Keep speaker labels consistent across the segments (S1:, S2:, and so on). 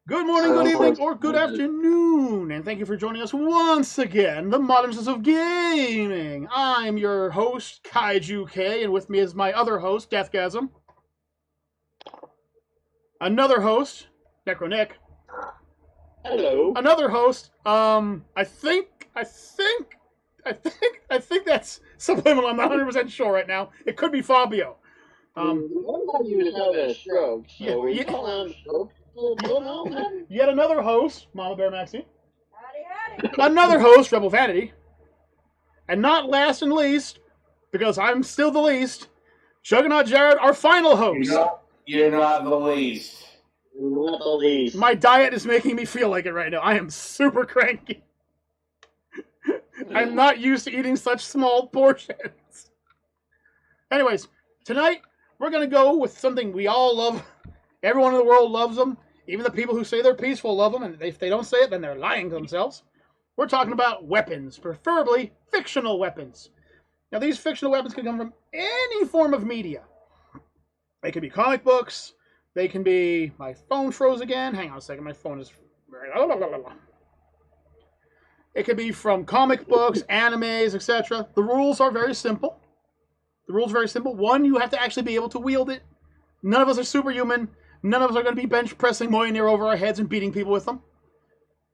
S1: Good morning, good evening, or good afternoon, and thank you for joining us once again, the Modernists of Gaming. I'm your host, Kaiju K, and with me is my other host, Deathgasm. Another host, Necronick.
S2: Hello.
S1: Another host, I think that's subliminal. I'm not 100% sure right now. It could be Fabio.
S2: He was having a stroke, so we call him stroke.
S1: Yet another host, Mama Bear Maxie. Howdy. Another host, Rebel Vanity. And not last and least, because I'm still the least, Juggernaut Jared, our final host.
S3: You're not the least.
S2: You're not the least.
S1: My diet is making me feel like it right now. I am super cranky. I'm not used to eating such small portions. Anyways, tonight we're going to go with something we all love. Everyone in the world loves them. Even the people who say they're peaceful love them, and if they don't say it, then they're lying to themselves. We're talking about weapons, preferably fictional weapons. Now, these fictional weapons can come from any form of media. They can be comic books. They can be... My phone froze again. Hang on a second. My phone is... It could be from comic books, animes, etc. The rules are very simple. One, you have to actually be able to wield it. None of us are superhuman. None of us are going to be bench pressing Mjolnir over our heads and beating people with them.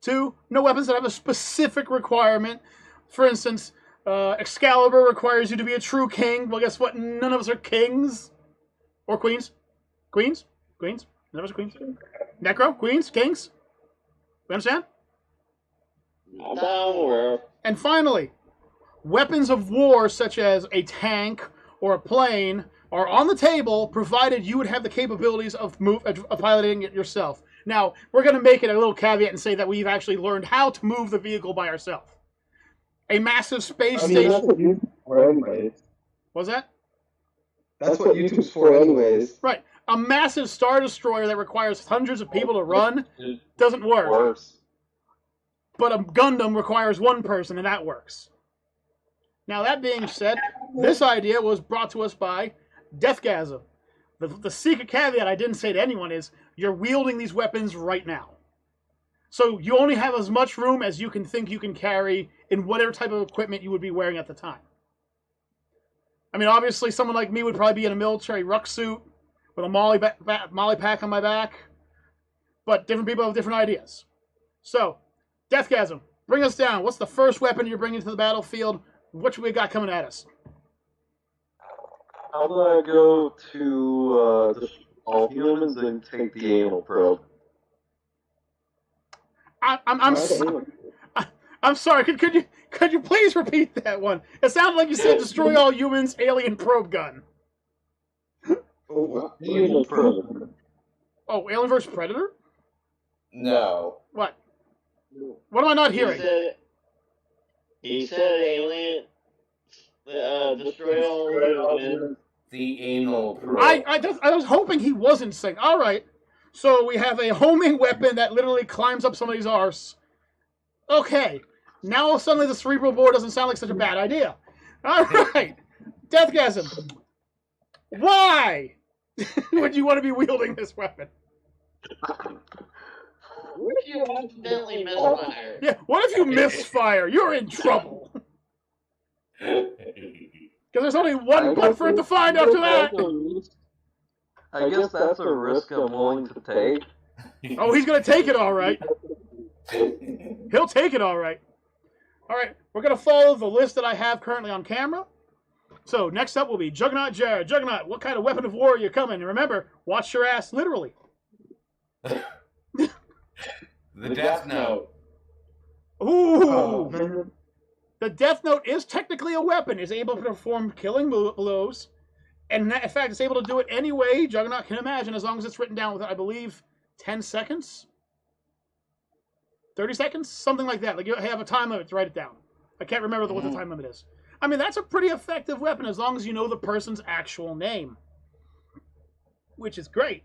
S1: Two, no weapons that have a specific requirement. For instance, Excalibur requires you to be a true king. Well, guess what? None of us are kings. Or queens. Queens? None of us are queens. Necro? Queens? Kings? You understand? And finally, weapons of war such as a tank or a plane are on the table, provided you would have the capabilities of piloting it yourself. Now, we're going to make it a little caveat and say that we've actually learned how to move the vehicle by ourselves. A massive space station...
S4: That's what YouTube's for anyways.
S1: What's that?
S4: That's what YouTube's for anyways.
S1: Right. A massive Star Destroyer that requires hundreds of people to run doesn't work.
S4: Worse.
S1: But a Gundam requires one person, and that works. Now, that being said, this idea was brought to us by Deathgasm. The secret caveat I didn't say to anyone is, you're wielding these weapons right now. So you only have as much room as you can think you can carry in whatever type of equipment you would be wearing at the time. I mean, obviously, someone like me would probably be in a military ruck suit with a molly pack on my back. But different people have different ideas. So, Deathgasm, bring us down. What's the first weapon you're bringing to the battlefield? What we got coming at us?
S4: I'm gonna go to just all humans and take the anal probe.
S1: I'm sorry. Could you please repeat that one? It sounded like you said destroy all humans, alien probe gun.
S4: Anal probe.
S1: Oh, Alien vs. Predator?
S3: No.
S1: What? What am I not hearing?
S2: He said alien. Destroy all humans.
S3: The anal probe.
S1: I was hoping he wasn't saying. All right. So we have a homing weapon that literally climbs up somebody's arse. Okay. Now suddenly the cerebral bore doesn't sound like such a bad idea. All right. Deathgasm. Why would you want to be wielding this weapon?
S2: What if you accidentally misfire?
S1: Yeah, what if you misfire? You're in trouble. Because there's only one butt for it to find after that.
S4: I guess that's a risk I'm willing to take.
S1: Oh, he's going to take it all right. He'll take it all right. All right, we're going to follow the list that I have currently on camera. So next up will be Juggernaut Jared. Juggernaut, what kind of weapon of war are you coming? And remember, watch your ass literally.
S3: The Death Note.
S1: Ooh. The Death Note is technically a weapon. It's able to perform killing blows. And in fact, it's able to do it any way Juggernaut can imagine, as long as it's written down within, I believe, 10 seconds? 30 seconds? Something like that. Like you have a time limit to write it down. I can't remember what the time limit is. I mean, that's a pretty effective weapon as long as you know the person's actual name. Which is great.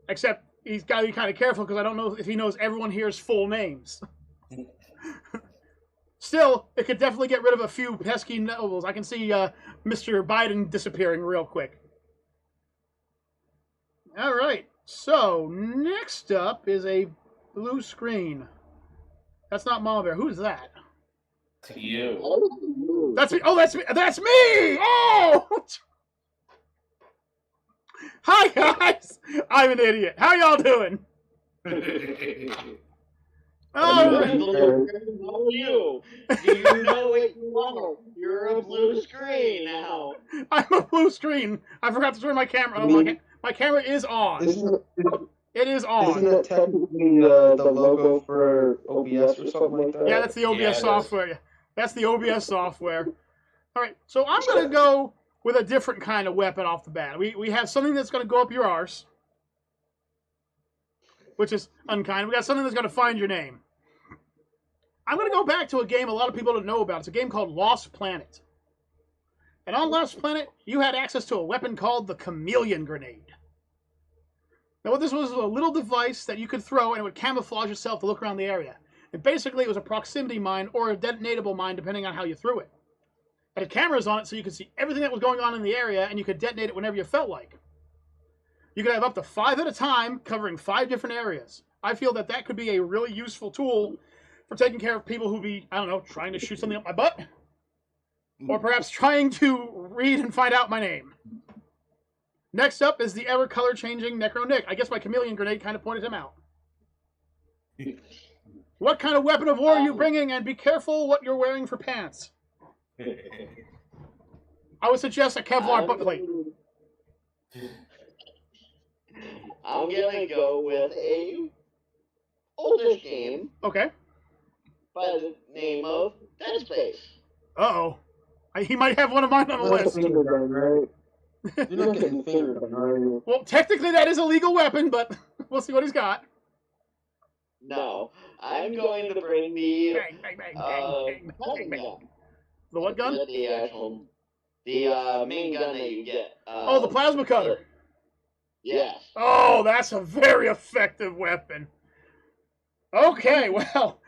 S1: Except he's got to be kind of careful because I don't know if he knows everyone here's full names. Still, it could definitely get rid of a few pesky nobles. I can see Mr. Biden disappearing real quick. All right. So, next up is a blue screen. That's not Mama Bear. Who's that?
S3: To you.
S1: That's me. Oh, that's me. That's me! Oh! Hi, guys. I'm an idiot. How y'all doing? Oh,
S2: you. Do you know what you want? You're a blue screen now.
S1: I'm a blue screen. I forgot to turn my camera on. My camera is on. It is on.
S4: Isn't that technically the logo for OBS or something like that?
S1: Yeah, that's the OBS software. That's the OBS software. All right, so I'm going to go with a different kind of weapon off the bat. We have something that's going to go up your arse, which is unkind. We got something that's going to find your name. I'm going to go back to a game a lot of people don't know about. It's a game called Lost Planet. And on Lost Planet, you had access to a weapon called the Chameleon Grenade. Now, what this was a little device that you could throw, and it would camouflage itself to look around the area. And basically, it was a proximity mine or a detonatable mine, depending on how you threw it. It had cameras on it, so you could see everything that was going on in the area, and you could detonate it whenever you felt like. You could have up to 5 at a time, covering 5 different areas. I feel that that could be a really useful tool for taking care of people who be, I don't know, trying to shoot something up my butt. Or perhaps trying to read and find out my name. Next up is the ever-color-changing Necro Nick. I guess my Chameleon Grenade kind of pointed him out. What kind of weapon of war are you bringing? And be careful what you're wearing for pants. I would suggest a Kevlar butt plate.
S2: I'm gonna go with a oldish game.
S1: Okay.
S2: By the name of Dead Space.
S1: Uh-oh. He might have one of mine on the list.
S4: You're not getting fingered, are you?
S1: Well, technically that is a legal weapon, but we'll see what he's got.
S2: No, I'm going to bring the
S1: Bang, bang, bang, bang, bang, bang, bang. The what gun?
S2: The main gun that you get.
S1: Oh, the plasma cutter.
S2: Yes.
S1: Oh, that's a very effective weapon. Okay, well,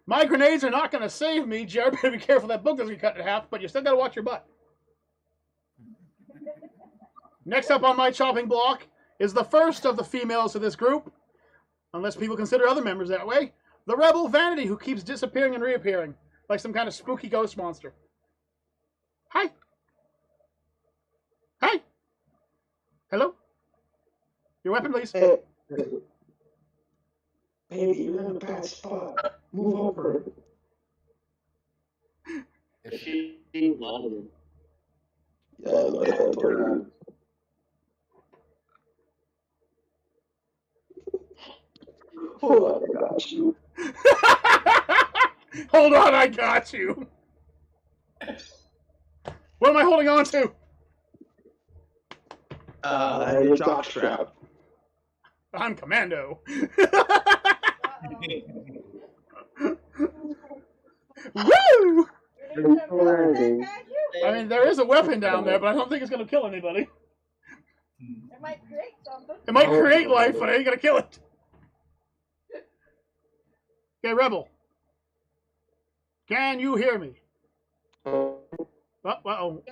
S1: my grenades are not going to save me. Jared, better be careful that book doesn't get cut in half, but you still got to watch your butt. Next up on my chopping block is the first of the females of this group, unless people consider other members that way, the Rebel Vanity, who keeps disappearing and reappearing, like some kind of spooky ghost monster. Hi. Hi. Hello? Your weapon, please.
S4: Hey. Baby, you're in a bad spot. Move over.
S2: If she loves it.
S4: Yeah, look at that. Hold on, I got you.
S1: Hold on, I got you. What am I holding on to?
S4: Your jockstrap.
S1: I'm Commando. Woo! I mean, there is a weapon down there, but I don't think it's going to kill anybody.
S5: It might create something.
S1: It might create life, but it ain't going to kill it. Okay, Rebel. Can you hear me? Uh-oh.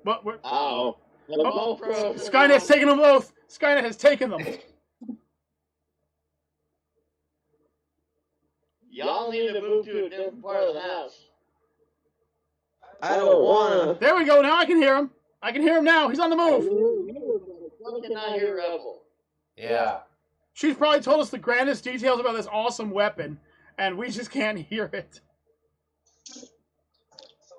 S1: What?
S2: Oh.
S1: Skynet's taken them both. Skynet has taken them.
S2: Y'all need to move to a different part of the house.
S4: I don't wanna.
S1: There we go. Now I can hear him. I can hear him now. He's on the move.
S2: You cannot hear Rebel.
S3: Yeah.
S1: She's probably told us the grandest details about this awesome weapon, and we just can't hear it.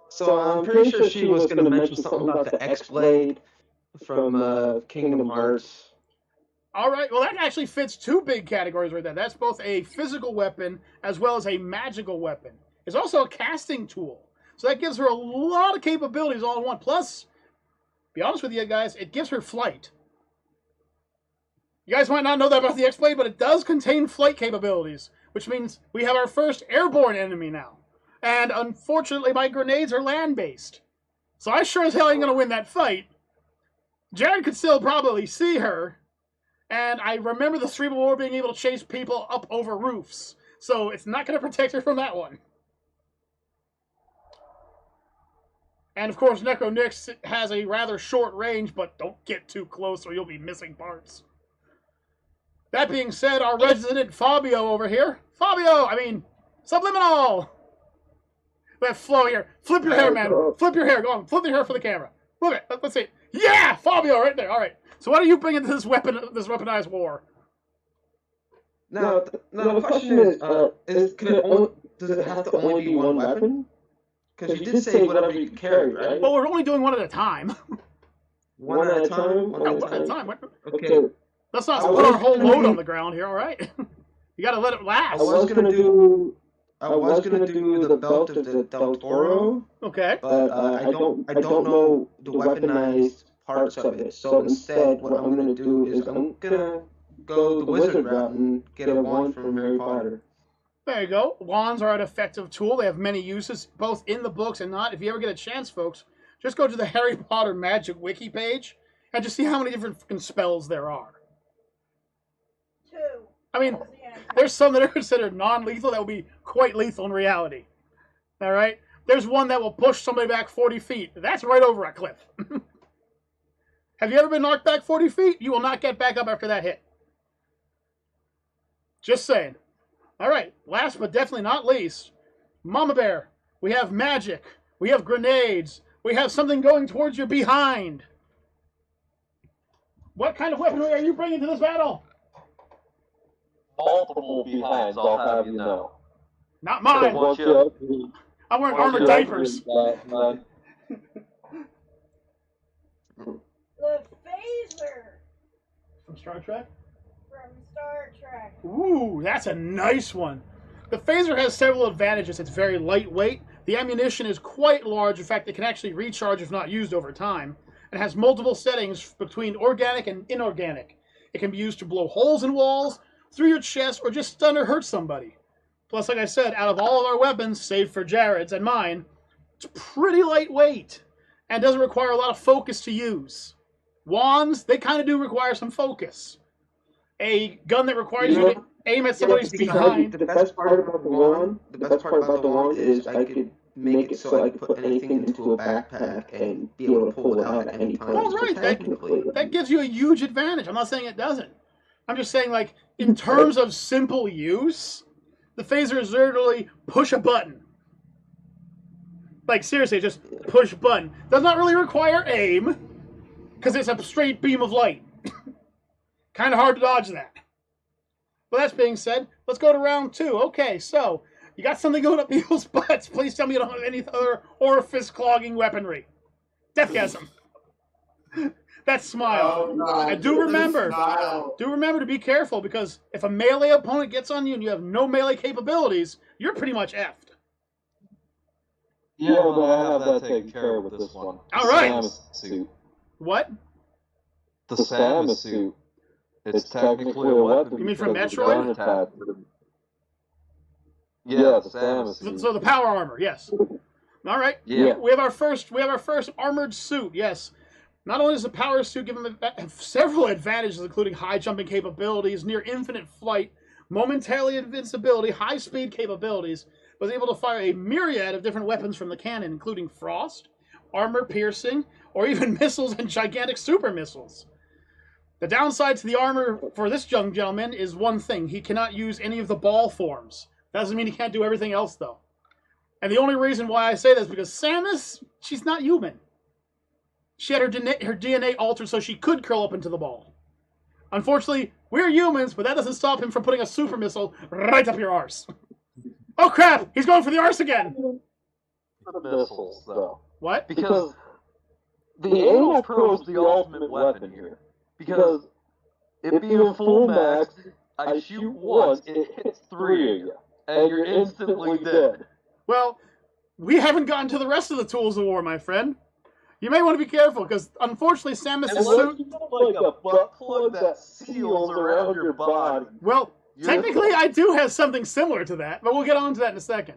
S4: So I'm pretty sure she was going to mention something about the X-Blade from Kingdom Hearts.
S1: All right. Well, that actually fits 2 big categories right there. That's both a physical weapon as well as a magical weapon. It's also a casting tool. So that gives her a lot of capabilities all in one. Plus, to be honest with you guys, it gives her flight. You guys might not know that about the X-Blade, but it does contain flight capabilities, which means we have our first airborne enemy now. And unfortunately, my grenades are land-based. So I sure as hell ain't going to win that fight. Jared could still probably see her. And I remember the Cerebral War being able to chase people up over roofs. So it's not going to protect her from that one. And of course, Necro Nix has a rather short range, but don't get too close or you'll be missing parts. That being said, our resident Fabio over here. Fabio, Subliminal. That flow here. Flip your hair, man. Flip your hair. Go on. Flip your hair for the camera. Flip it. Let's see. Yeah, Fabio, right there. All right. So what are you bringing to this weaponized war?
S4: Now, the question is, does it have to only be one weapon? Because you did say whatever you carry, right?
S1: Well, we're only doing one at a time.
S4: One at a time?
S1: One at a time.
S4: Okay.
S1: Let's not put our whole load on the ground here, all right? You got to let it last.
S4: I was gonna do the belt of the Del Toro.
S1: Okay.
S4: But I don't know the weaponized parts of it. So instead, what I'm gonna do is I'm gonna go the wizard route and get a wand from Harry Potter.
S1: There you go. Wands are an effective tool. They have many uses, both in the books and not. If you ever get a chance, folks, just go to the Harry Potter Magic Wiki page and just see how many different fucking spells there are.
S5: 2.
S1: I mean, there's some that are considered non-lethal that will be quite lethal in reality. All right? There's one that will push somebody back 40 feet. That's right over a cliff. Have you ever been knocked back 40 feet? You will not get back up after that hit. Just saying. All right, last but definitely not least, Mama Bear. We have magic. We have grenades. We have something going towards your behind. What kind of weaponry are you bringing to this battle?
S2: Multiple behinds, I'll have you know.
S1: Not mine. I'm wearing armored diapers.
S5: The phaser
S1: From Star Trek?
S5: from Star Trek.
S1: Ooh, that's a nice one. The phaser has several advantages. It's very lightweight. The ammunition is quite large. In fact, it can actually recharge if not used over time. It has multiple settings between organic and inorganic. It can be used to blow holes in walls, through your chest, or just stun or hurt somebody. Plus, like I said, out of all of our weapons, save for Jared's and mine, it's pretty lightweight and doesn't require a lot of focus to use. Wands, they kind of do require some focus. A gun that requires you to aim at somebody's behind.
S4: The best part about the wand is I could make it so I could put anything into a backpack and be able to pull it out at any time.
S1: Oh, right.
S4: So technically,
S1: that gives you a huge advantage. I'm not saying it doesn't. I'm just saying, like, in terms of simple use, the phaser is literally push a button. Like, seriously, just push button. Does not really require aim, because it's a straight beam of light. Kind of hard to dodge that. But that being said, let's go to round 2. Okay, so, you got something going up people's butts. Please tell me you don't have any other orifice-clogging weaponry. Deathgasm. That smile.
S3: no.
S1: And do remember to be careful, because if a melee opponent gets on you and you have no melee capabilities, you're pretty much effed.
S2: Yeah, but I have that taken care of with this one.
S1: All right.
S2: Samus suit.
S1: What?
S2: The Samus suit. It's technically a weapon.
S1: You mean from
S2: because of the
S1: Metroid?
S2: gun attack. Yeah, the Samus suit.
S1: So the power armor, yes. All right.
S2: Yeah.
S1: We have our first armored suit, yes. Not only does the power suit give him several advantages, including high jumping capabilities, near infinite flight, momentarily invincibility, high speed capabilities, but is able to fire a myriad of different weapons from the cannon, including frost, armor piercing, or even missiles and gigantic super missiles. The downside to the armor for this young gentleman is one thing: he cannot use any of the ball forms. Doesn't mean he can't do everything else, though. And the only reason why I say this is because Samus, she's not human. She had her DNA altered so she could curl up into the ball. Unfortunately, we're humans, but that doesn't stop him from putting a super missile right up your arse. Oh crap! He's going for the arse again!
S2: The missiles, though.
S1: What?
S2: Because the anal probe's the ultimate weapon here. Because it being full max, I shoot once, it hits 3 of you, and you're instantly dead.
S1: Well, we haven't gotten to the rest of the tools of war, my friend. You may want to be careful, because unfortunately Samus'
S2: Unless
S1: suit...
S2: you have like a butt plug that seals around your body.
S1: Well, technically I do have something similar to that, but we'll get on to that in a second.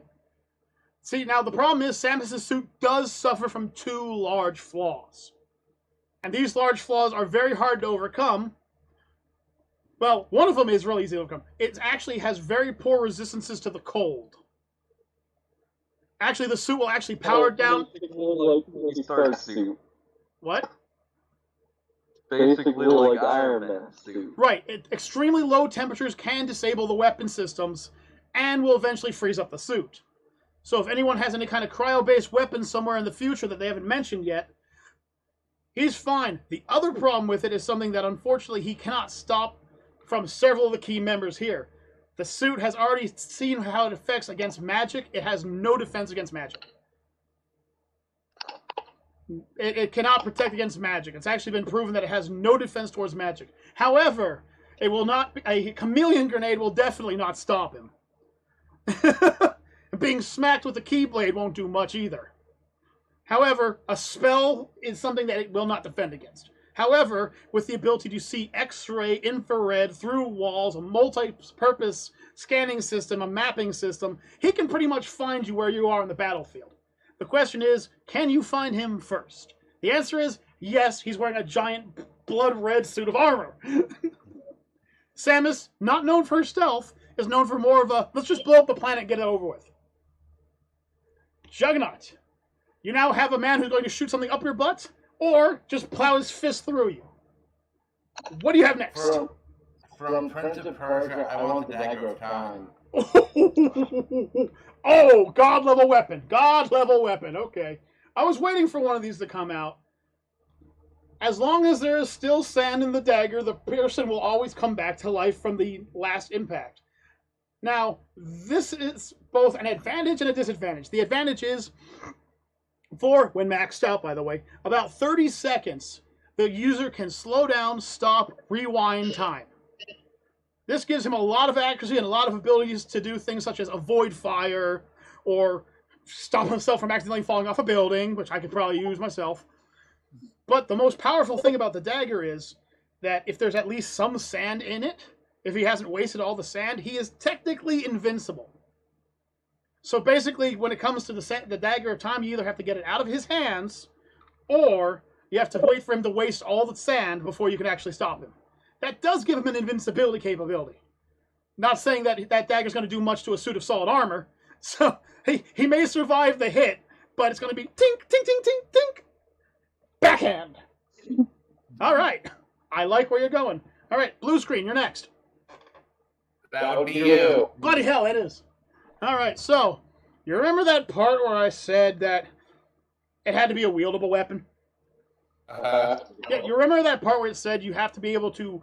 S1: See, now the problem is Samus' suit does suffer from 2 large flaws. And these large flaws are very hard to overcome. Well, one of them is really easy to overcome. It actually has very poor resistances to the cold. Actually, the suit will actually power down...
S2: Like suit.
S1: What?
S2: basically like Iron Man suit.
S1: Right. Extremely low temperatures can disable the weapon systems and will eventually freeze up the suit. So if anyone has any kind of cryo-based weapons somewhere in the future that they haven't mentioned yet, he's fine. The other problem with it is something that unfortunately he cannot stop from several of the key members here. The suit has already seen how it affects against magic. It has no defense against magic. It cannot protect against magic. It's actually been proven that it has no defense towards magic. However, it will not. A chameleon grenade will definitely not stop him. Being smacked with a keyblade won't do much either. However, a spell is something that it will not defend against. However, with the ability to see X-ray, infrared, through walls, a multi-purpose scanning system, a mapping system, he can pretty much find you where you are in the battlefield. The question is, can you find him first? The answer is yes, he's wearing a giant blood red suit of armor. Samus, not known for her stealth, is known for more of a, let's just blow up the planet and get it over with. Juggernaut, you now have a man who's going to shoot something up your butt, or just plow his fist through you. What do you have next?
S3: From Prince of Persia, I want the Dagger of Time.
S1: Oh, God level weapon. God level weapon. Okay. I was waiting for one of these to come out. As long as there is still sand in the dagger, the person will always come back to life from the last impact. Now, this is both an advantage and a disadvantage. The advantage is, for, when maxed out by the way, about 30 seconds, the user can slow down, stop, rewind time. This gives him a lot of accuracy and a lot of abilities to do things such as avoid fire or stop himself from accidentally falling off a building, which I could probably use myself. But the most powerful thing about the dagger is that if there's at least some sand in it, if he hasn't wasted all the sand, he is technically invincible. So basically, when it comes to the Dagger of Time, you either have to get it out of his hands, or you have to wait for him to waste all the sand before you can actually stop him. That does give him an invincibility capability. Not saying that that dagger's going to do much to a suit of solid armor, so he may survive the hit, but it's going to be tink, tink, tink, tink, tink, backhand. All right, I like where you're going. All right, blue screen, you're next.
S3: That would be you.
S1: Bloody hell, it is. All right, so you remember that part where I said that it had to be a wieldable weapon? Yeah, you remember that part where it said you have to be able to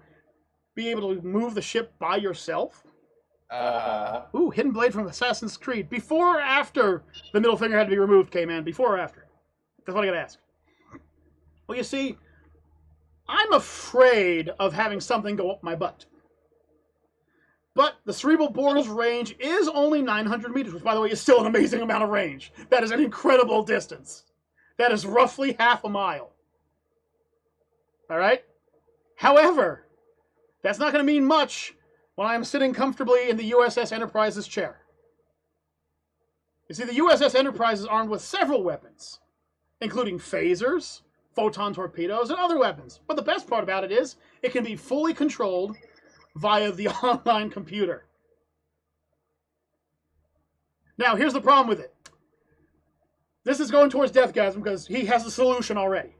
S1: move the ship by yourself? Ooh, hidden blade from Assassin's Creed. Before or after the middle finger had to be removed, K-Man? Before or after? That's what I gotta ask. Well, you see, I'm afraid of having something go up my butt. But the cerebral bore's range is only 900 meters, which, by the way, is still an amazing amount of range. That is an incredible distance. That is roughly half a mile. All right? However, that's not going to mean much when I'm sitting comfortably in the USS Enterprise's chair. You see, the USS Enterprise is armed with several weapons, including phasers, photon torpedoes, and other weapons. But the best part about it is it can be fully controlled via the online computer. Now, here's the problem with it. This is going towards Deathgasm because he has a solution already.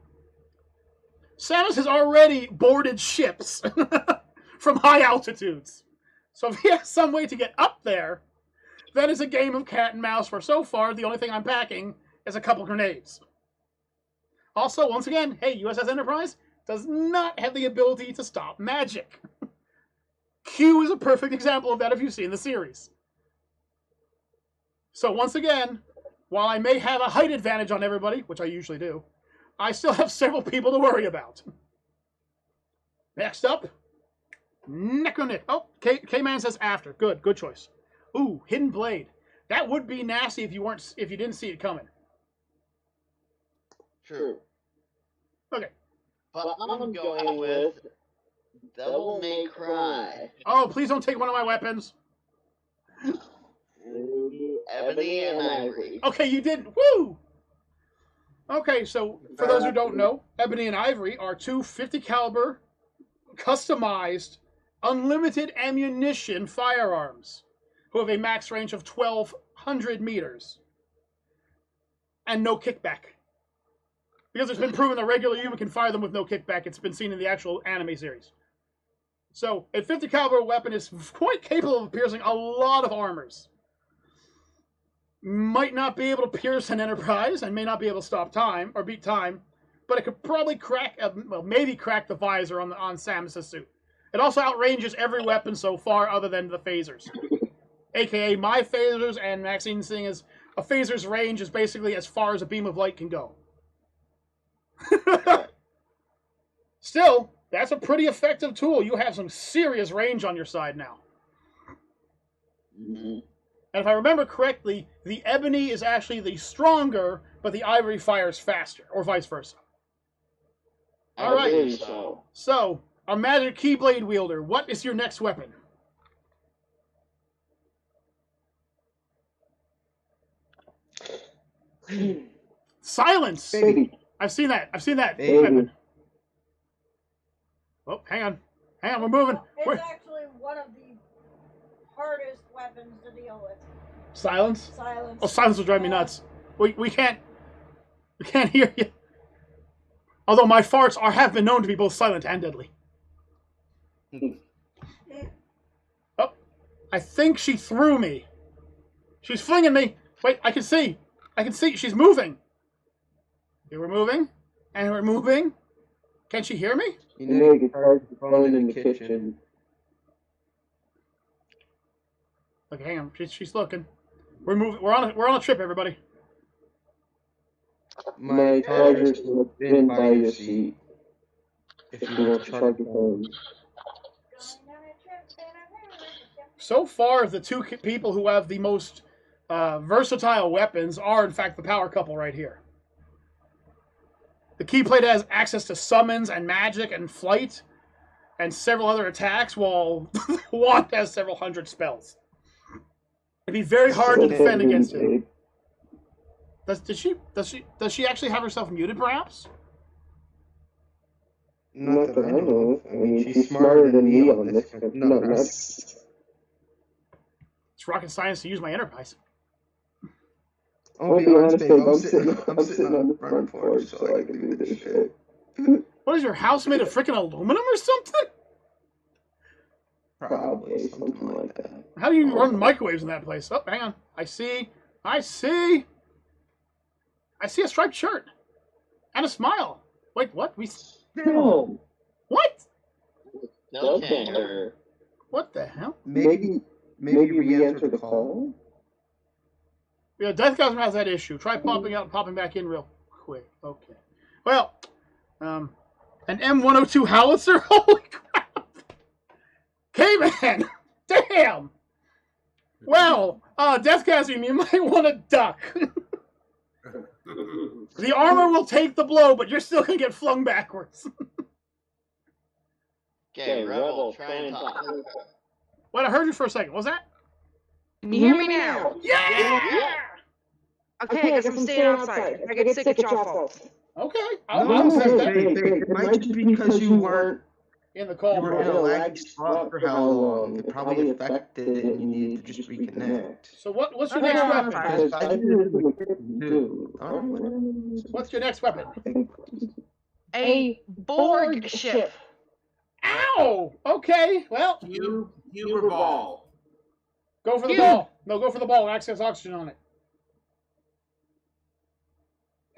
S1: Samus has already boarded ships from high altitudes. So if he has some way to get up there, then it's a game of cat and mouse where so far the only thing I'm packing is a couple grenades. Also, once again, hey, USS Enterprise does not have the ability to stop magic. Q is a perfect example of that if you've seen the series. So once again, while I may have a height advantage on everybody, which I usually do, I still have several people to worry about. Next up, Necronic. Oh, K-Man says after. Good choice. Ooh, Hidden Blade. That would be nasty if you didn't see it coming.
S6: True.
S1: Okay.
S6: But I'm going with Devil May Cry.
S1: Oh, please don't take one of my weapons.
S6: Ebony and Ivory.
S1: Okay, you didn't. Woo! Okay, so for those who don't know, Ebony and Ivory are two 50 caliber, customized, unlimited ammunition firearms who have a max range of 1,200 meters and no kickback. Because it's been proven that regular human can fire them with no kickback. It's been seen in the actual anime series. So, a 50 caliber weapon is quite capable of piercing a lot of armors. Might not be able to pierce an Enterprise, and may not be able to stop time, or beat time, but it could probably crack, well, maybe crack the visor on Samus' suit. It also outranges every weapon so far other than the phasers. AKA my phasers, and Maxine's thing is, a phaser's range is basically as far as a beam of light can go. Still, that's a pretty effective tool. You have some serious range on your side now.
S6: Mm-hmm.
S1: And if I remember correctly, the ebony is actually the stronger, but the ivory fires faster, or vice versa. All right. So, our magic keyblade wielder, what is your next weapon? Silence.
S4: Baby.
S1: I've seen that.
S4: Baby.
S1: Weapon. Oh, hang on, we're moving.
S5: It's actually one of the hardest weapons to deal with.
S1: Silence?
S5: Silence.
S1: Oh, silence will drive me nuts. We can't hear you. Although my farts have been known to be both silent and deadly. Oh, I think she threw me. She's flinging me. Wait, I can see. She's moving. Okay, we're moving. And we're moving. Can she hear me?
S4: You know you can charge the phone in the kitchen.
S1: Okay, hang on. She's looking. We're moving. We're on a trip, everybody.
S4: My charger's in by your seat. If you want to charge your phone.
S1: So far, the two people who have the most versatile weapons are, in fact, the power couple right here. The keyblade has access to summons and magic and flight and several other attacks, while Wand has several hundred spells. It'd be very hard to defend against him. Does she actually have herself muted, perhaps?
S4: Not that I know of. I mean, she's smarter than me on this. No, that's...
S1: It's rocket science to use my Enterprise.
S4: I'll be honest, babe, I'm sitting on the front porch so I can do this shit.
S1: What is your house made of freaking aluminum or something?
S4: Probably, something like that.
S1: How do you run microwaves in that place? Oh, hang on. I see a striped shirt. And a smile. Wait, what?
S4: No.
S1: What?
S6: Doppelganger.
S1: What the hell?
S4: Maybe re-enter the call?
S1: Yeah, Deathgasm has that issue. Try popping out and popping back in real quick. Okay. Well, an M102 howitzer? Holy crap! K-Man! Damn! Well, Deathgasm, you might want to duck. The armor will take the blow, but you're still going to get flung backwards.
S6: Okay, Rebel, try and talk.
S1: Wait, I heard you for a second. What was that?
S7: Can you hear me now?
S1: Yeah!
S7: Okay, I guess I'm staying outside. If I get sick, it's your fault.
S1: Okay.
S4: It might just be because you weren't
S1: in the call.
S4: You were in a laggy spot for how long. It probably affected it and you needed to just reconnect.
S1: So what's your next weapon? What's your next weapon?
S7: A Borg ship.
S1: Ow! Okay, well.
S3: Huber ball.
S1: Go for the ball. No, go for the ball. Access oxygen on it.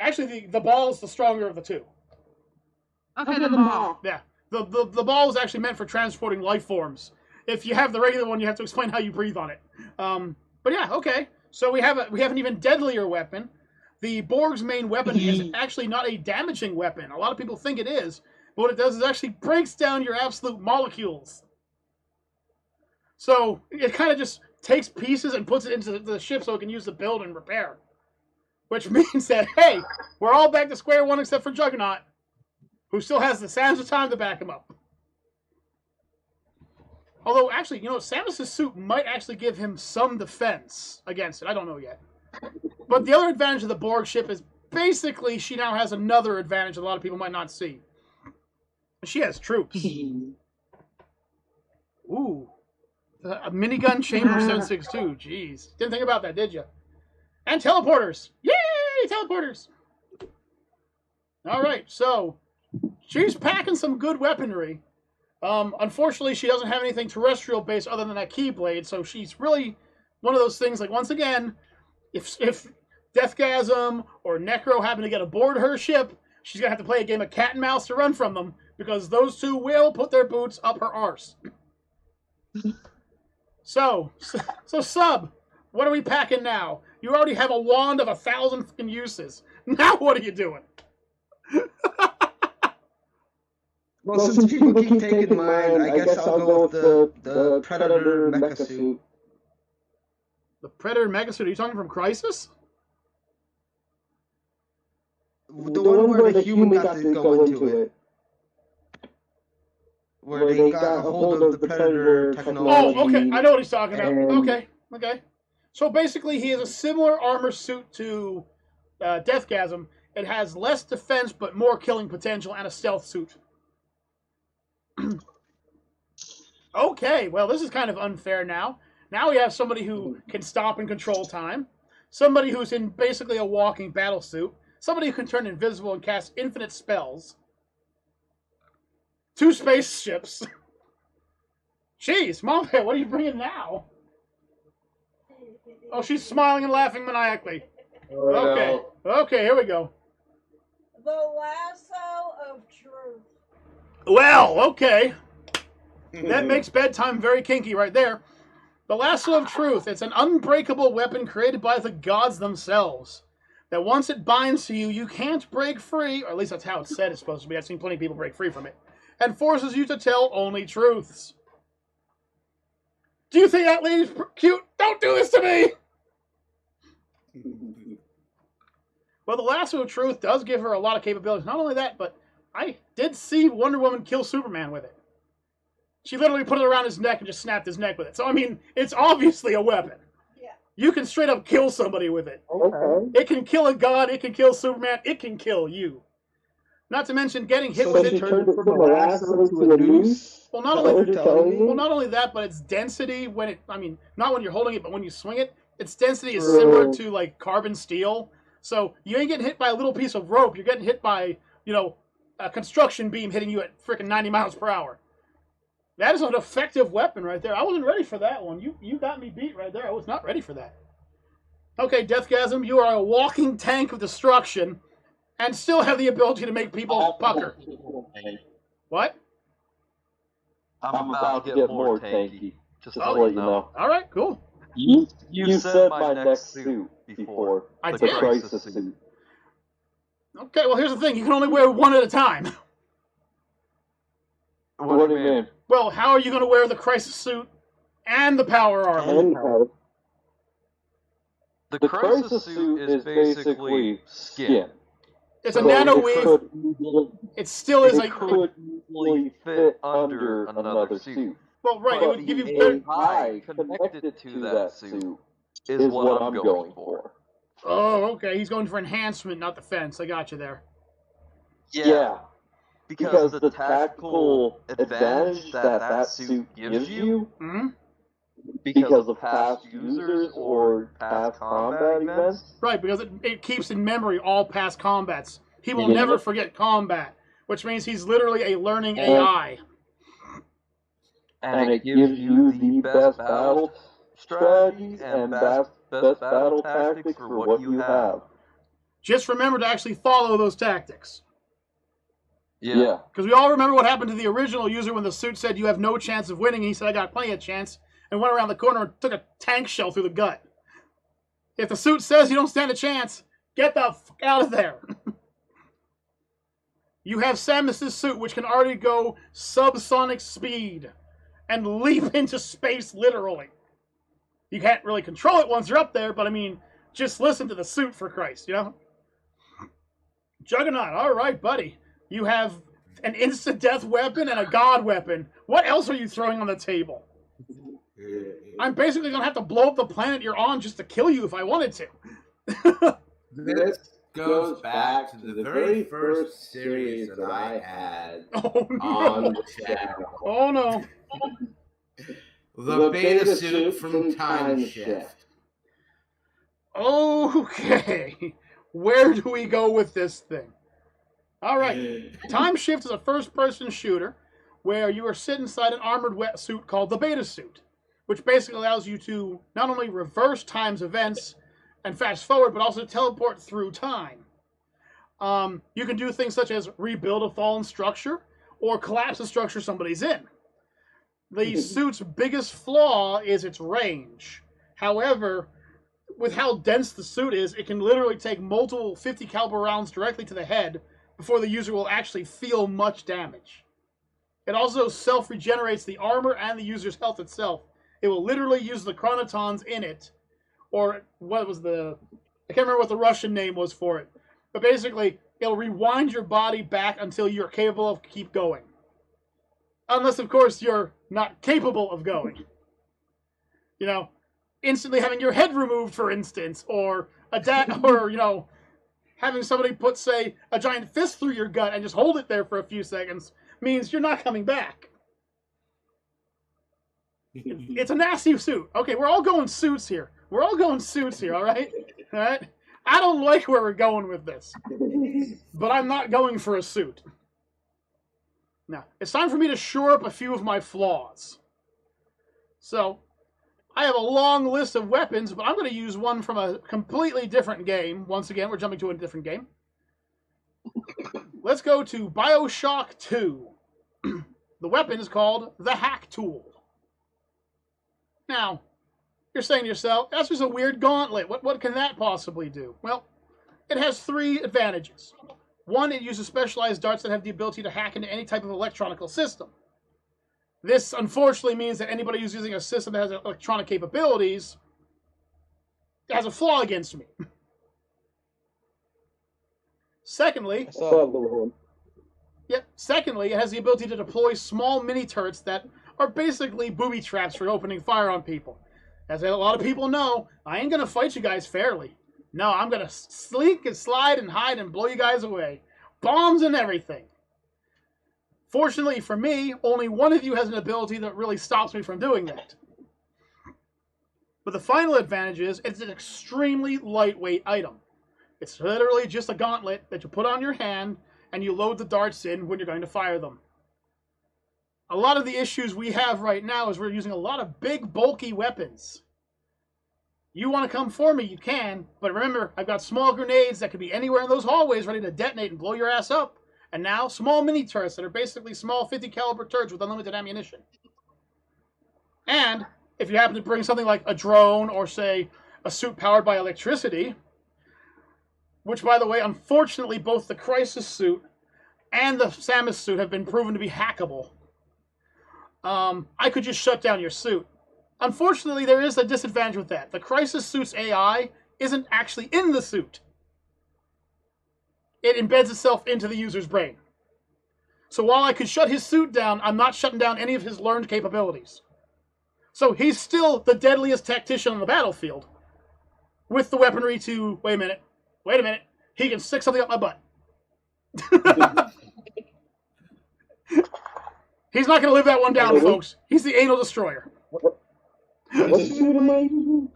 S1: Actually, the ball is the stronger of the two.
S7: Okay, the ball.
S1: Yeah. The ball is actually meant for transporting life forms. If you have the regular one, you have to explain how you breathe on it. But yeah, okay. So we have an even deadlier weapon. The Borg's main weapon is actually not a damaging weapon. A lot of people think it is. But what it does is actually breaks down your absolute molecules. So it kind of just takes pieces and puts it into the ship so it can use to build and repair. Which means that, hey, we're all back to square one except for Juggernaut, who still has the sands of time to back him up. Although, actually, Samus' suit might actually give him some defense against it. I don't know yet. But the other advantage of the Borg ship is basically she now has another advantage that a lot of people might not see. She has troops. Ooh. A minigun chamber 762. Jeez. Didn't think about that, did you? And teleporters. Yay! Teleporters. All right, so she's packing some good weaponry. Unfortunately, she doesn't have anything terrestrial based other than that keyblade, so she's really one of those things. Like once again, if Deathgasm or Necro happen to get aboard her ship, she's gonna have to play a game of cat and mouse to run from them because those two will put their boots up her arse. So Sub, what are we packing now? You already have a wand of 1,000 fucking uses. Now what are you doing?
S4: Well, since people keep taking mine, I guess I'll go with the Predator mecha suit.
S1: The Predator mecha suit? Are you talking from Crisis?
S4: The one where the human got to go into it. Where they got a hold of the Predator technology.
S1: Oh, okay. I know what he's talking about. Okay. So basically, he has a similar armor suit to Deathgasm. It has less defense, but more killing potential, and a stealth suit. Okay, well, this is kind of unfair now. Now we have somebody who can stop and control time. Somebody who's in basically a walking battle suit. Somebody who can turn invisible and cast infinite spells. 2 spaceships. Jeez, Mom, what are you bringing now? Oh, she's smiling and laughing maniacally. Okay, here we go.
S5: The Lasso of Truth.
S1: Well, okay. That makes bedtime very kinky right there. The Lasso of Truth. It's an unbreakable weapon created by the gods themselves. That once it binds to you, you can't break free, or at least that's how it's said it's supposed to be. I've seen plenty of people break free from it. And forces you to tell only truths. Do you think that lady's cute? Don't do this to me! Well, the Lasso of Truth does give her a lot of capabilities. Not only that, but I did see Wonder Woman kill Superman with it. She literally put it around his neck and just snapped his neck with it. So, I mean, it's obviously a weapon.
S5: Yeah.
S1: You can straight up kill somebody with it.
S4: Okay.
S1: It can kill a god, it can kill Superman, it can kill you. Not to mention getting hit with it.
S4: Turned from a lasso to a noose?
S1: Well, not only that, but its density when it, I mean, not when you're holding it, but when you swing it, its density is similar to like carbon steel. So you ain't getting hit by a little piece of rope. You're getting hit by, a construction beam hitting you at freaking 90 miles per hour. That is an effective weapon right there. I wasn't ready for that one. You got me beat right there. I was not ready for that. Okay, Deathgasm, you are a walking tank of destruction and still have the ability to make people pucker. What?
S2: I'm about to get more tanky. Just to let you know.
S1: All right, cool.
S2: You said my next suit before.
S1: I
S2: the
S1: did.
S2: Crisis suit.
S1: Okay, well, here's the thing. You can only wear one at a time.
S2: What do you mean?
S1: Well, how are you going to wear the Crisis suit and the power armor?
S2: The Crisis suit is basically skin.
S1: It's a nano weave. It still is
S2: It could easily fit under another suit.
S1: Well, right. It would give you.
S2: AI connected to that suit is what I'm going for.
S1: Oh, okay. He's going for enhancement, not defense. I got you there.
S2: Yeah. Because the tactical advantage that suit gives you, because of past users or past combat events.
S1: Right, because it keeps in memory all past combats. He will never forget combat, which means he's literally a learning AI.
S2: And it gives you the best battle strategies and best battle tactics for what you have.
S1: Just remember to actually follow those tactics.
S2: Yeah.
S1: Because we all remember what happened to the original user when the suit said you have no chance of winning, and he said I got plenty of chance, and went around the corner and took a tank shell through the gut. If the suit says you don't stand a chance, get the fuck out of there. You have Samus's suit, which can already go subsonic speed and leap into space literally. You can't really control it once you're up there, but I mean, just listen to the suit for Christ, Juggernaut, all right, buddy. You have an instant death weapon and a god weapon. What else are you throwing on the table? I'm basically going to have to blow up the planet you're on just to kill you if I wanted to.
S3: This goes back to the very first series that I had on the channel.
S1: Oh, no.
S3: The beta suit from Time Shift.
S1: Okay. Where do we go with this thing? All right. Time Shift is a first-person shooter where you are sit inside an armored wetsuit called the Beta Suit, which basically allows you to not only reverse time's events and fast forward, but also teleport through time. You can do things such as rebuild a fallen structure or collapse a structure somebody's in. The suit's biggest flaw is its range. However, with how dense the suit is, it can literally take multiple 50 caliber rounds directly to the head before the user will actually feel much damage. It also self-regenerates the armor and the user's health itself. It will literally use the chronotons in it, or what was I can't remember what the Russian name was for it, but basically, it'll rewind your body back until you're capable of keep going. Unless, of course, you're not capable of going. You know, instantly having your head removed, for instance, or having somebody put, say, a giant fist through your gut and just hold it there for a few seconds means you're not coming back. It's a nasty suit. Okay, we're all going suits here. All right? All right? I don't like where we're going with this. But I'm not going for a suit. Now, it's time for me to shore up a few of my flaws. So, I have a long list of weapons, but I'm going to use one from a completely different game. Once again, we're jumping to a different game. Let's go to Bioshock 2. The weapon is called the Hack Tool. Now, you're saying to yourself, that's just a weird gauntlet. What can that possibly do? Well, it has 3 advantages. One, it uses specialized darts that have the ability to hack into any type of electronic system. This, unfortunately, means that anybody who's using a system that has electronic capabilities has a flaw against me. Secondly, it has the ability to deploy small mini turrets that are basically booby traps for opening fire on people. As a lot of people know, I ain't going to fight you guys fairly. No, I'm going to sneak and slide and hide and blow you guys away. Bombs and everything. Fortunately for me, only one of you has an ability that really stops me from doing that. But the final advantage is it's an extremely lightweight item. It's literally just a gauntlet that you put on your hand and you load the darts in when you're going to fire them. A lot of the issues we have right now is we're using a lot of big, bulky weapons. You want to come for me, you can, but remember, I've got small grenades that could be anywhere in those hallways ready to detonate and blow your ass up. And now, small mini turrets that are basically small 50 caliber turrets with unlimited ammunition. And, if you happen to bring something like a drone or, say, a suit powered by electricity, which, by the way, unfortunately, both the Crisis suit and the Samus suit have been proven to be hackable, I could just shut down your suit. Unfortunately, there is a disadvantage with that. The Crisis suit's AI isn't actually in the suit. It embeds itself into the user's brain. So while I could shut his suit down, I'm not shutting down any of his learned capabilities. So he's still the deadliest tactician on the battlefield, with the weaponry to, wait a minute, he can stick something up my butt. He's not going to live that one down, folks. He's the anal destroyer.
S4: What suit am I using?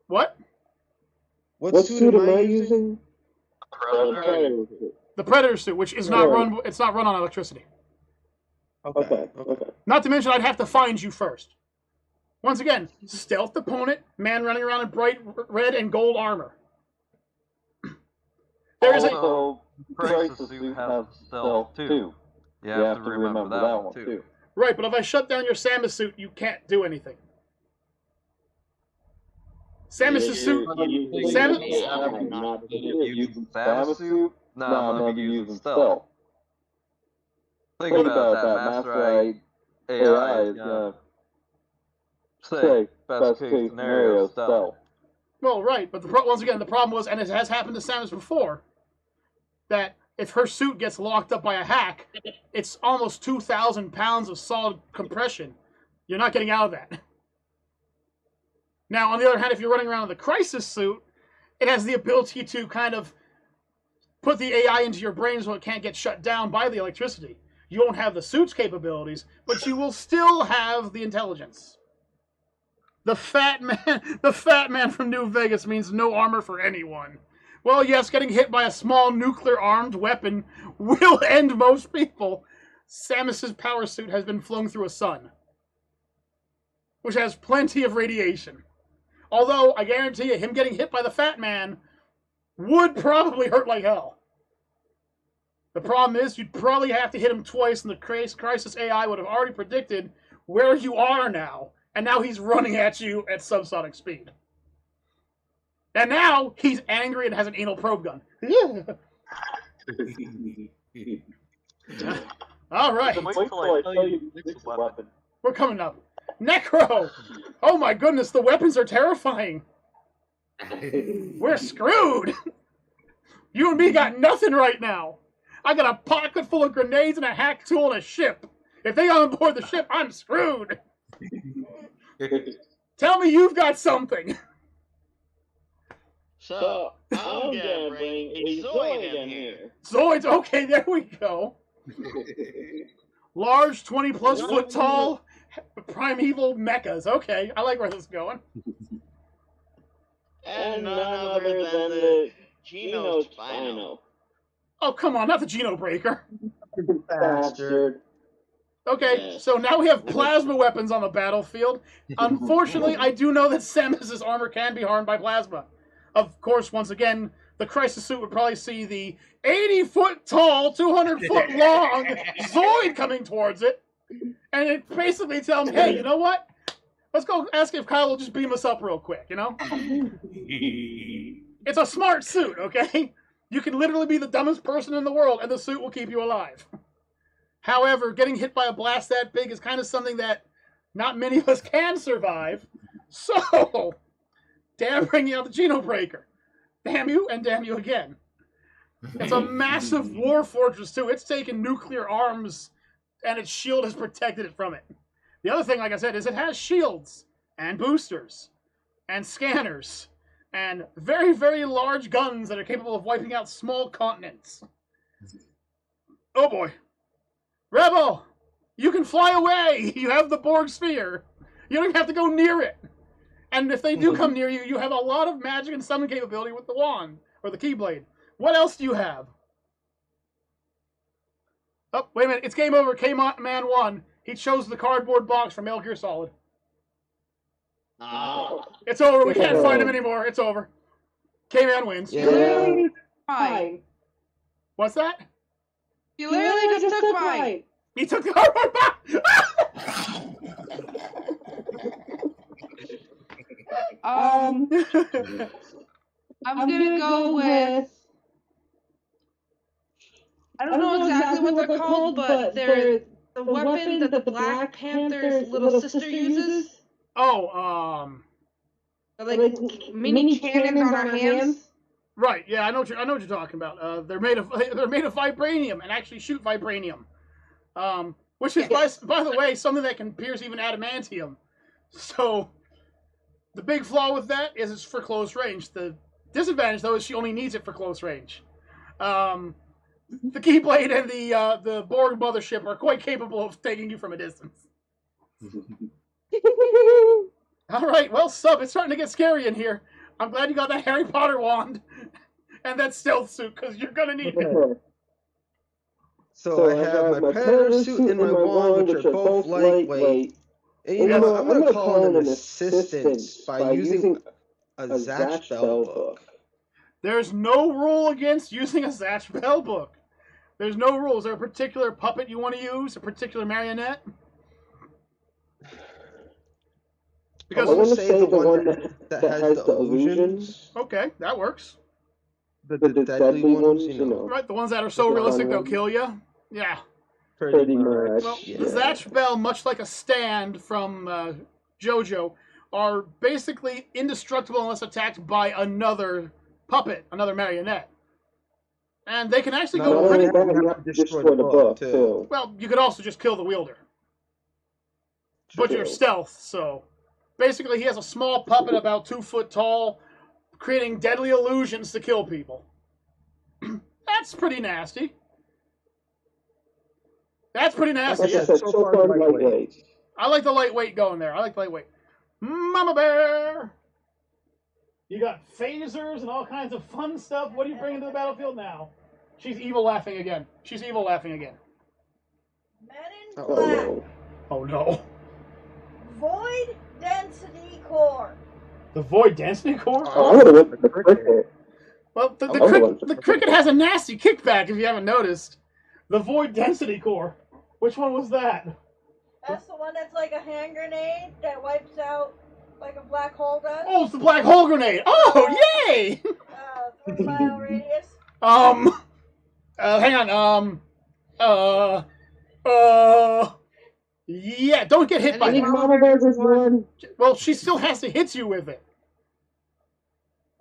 S1: What?
S4: What suit am I using?
S1: The Predator suit, which is not run. It's not run on electricity.
S4: Okay.
S1: Not to mention, I'd have to find you first. Once again, stealth opponent, man running around in bright red and gold armor. There is
S2: also, Crisis suit has stealth too. You have to remember that one too.
S1: Right, but if I shut down your Samus suit, you can't do anything. Samus' suit.
S2: Samus suit? No, I'm not using stealth. Think about that. Master AI is gonna say best case scenario stealth.
S1: Well, right, but once again, the problem was, and it has happened to Samus before, that if her suit gets locked up by a hack, it's almost 2,000 pounds of solid compression. You're not getting out of that. Now, on the other hand, if you're running around in the Crisis suit, it has the ability to kind of put the AI into your brain so it can't get shut down by the electricity. You won't have the suit's capabilities, but you will still have the intelligence. The fat man from New Vegas means no armor for anyone. Well, yes, getting hit by a small nuclear-armed weapon will end most people. Samus's power suit has been flown through a sun, which has plenty of radiation. Although, I guarantee you, him getting hit by the Fat Man would probably hurt like hell. The problem is, you'd probably have to hit him twice, and the Crisis AI would have already predicted where you are now, and now he's running at you at subsonic speed. And now, he's angry and has an anal probe gun. All right.
S2: Wait till I tell you the next weapon.
S1: We're coming up. Necro! Oh my goodness, the weapons are terrifying. We're screwed. You and me got nothing right now. I got a pocket full of grenades and a hack tool and a ship. If they on board the ship, I'm screwed. Tell me you've got something.
S6: So, I'm gonna bring a Zoid in here.
S1: Zoids, okay, there we go. Large, 20-plus foot tall, primeval mechas. Okay, I like where this is going.
S6: And none other than the Geno Spino.
S1: Oh, come on, not the Geno Breaker.
S4: Bastard.
S1: Okay, so now we have plasma weapons on the battlefield. Unfortunately, I do know that Samus's armor can be harmed by plasma. Of course, once again, the Crisis suit would probably see the 80-foot tall, 200-foot long Zoid coming towards it, and it basically tells him, hey, you know what? Let's go ask if Kyle will just beam us up real quick, you know? It's a smart suit, okay? You can literally be the dumbest person in the world, and the suit will keep you alive. However, getting hit by a blast that big is kind of something that not many of us can survive. So, damn bringing out the Geno Breaker. Damn you, and damn you again. It's a massive war fortress, too. It's taken nuclear arms, and its shield has protected it from it. The other thing, like I said, is it has shields, and boosters, and scanners, and very, very large guns that are capable of wiping out small continents. Oh boy. Rebel! You can fly away! You have the Borg sphere! You don't even have to go near it! And if they do come near you, you have a lot of magic and summon capability with the wand, or the Keyblade. What else do you have? Oh, wait a minute, it's game over. K-Man won. He chose the cardboard box from Metal Gear Solid.
S6: Oh.
S1: It's over, we can't find him anymore, it's over. K-Man wins.
S7: Yeah. Fine.
S1: What's that?
S7: You literally just took mine.
S1: He took the cardboard box!
S7: I'm gonna go with. I don't know exactly what they're called, but they're the weapon that the Black Panther's little sister uses.
S1: Oh,
S7: They're like mini cannons on her hands.
S1: right. Yeah, I know what you're talking about. They're made of vibranium and actually shoot vibranium. Which is by the way something that can pierce even adamantium. So the big flaw with that is it's for close range. The disadvantage though is she only needs it for close range. The Keyblade and the Borg mothership are quite capable of taking you from a distance. All right, well, Sub, it's starting to get scary in here. I'm glad you got that Harry Potter wand and that stealth suit, because you're going to need it.
S4: So I have my Predator suit and my wand, which are both lightweight. And you know, I'm going to call in an assistance by using a Zatch Bell book.
S1: There's no rule against using a Zatch Bell book. There's no rules. Is there a particular puppet you want to use? A particular marionette?
S4: Because I want to say the one that has the illusions.
S1: Okay, that works.
S4: The deadly ones, you know.
S1: Right, the ones that are so realistic they'll kill you. Yeah.
S4: Pretty much.
S1: Well,
S4: yeah.
S1: the Zatch Bell, much like a stand from JoJo, are basically indestructible unless attacked by another puppet, another marionette. And they can actually go pretty...
S4: You have to destroy the book, too.
S1: Well, you could also just kill the wielder. But you're stealth, so... Basically, he has a small puppet about 2 foot tall, creating deadly illusions to kill people. That's pretty nasty. That's pretty nasty.
S4: Like I said, so far lightweight.
S1: I like the lightweight going there. I like the lightweight. Mama Bear! You got phasers and all kinds of fun stuff. What are you bringing to the battlefield now? She's evil laughing again. She's evil laughing again.
S5: Men in Black.
S1: Oh no.
S5: Void Density Core.
S1: The Void Density Core?
S4: I would have went for the cricket.
S1: Well, the cricket has a nasty kickback if you haven't noticed. The Void Density Core. Which one was that?
S5: That's the one that's like a hand grenade that wipes out like a black hole does.
S1: Oh, it's the black hole grenade. Oh, yay!
S5: 3-mile radius.
S1: Hang on. Yeah, don't get hit by that. Well, she still has to hit you with it.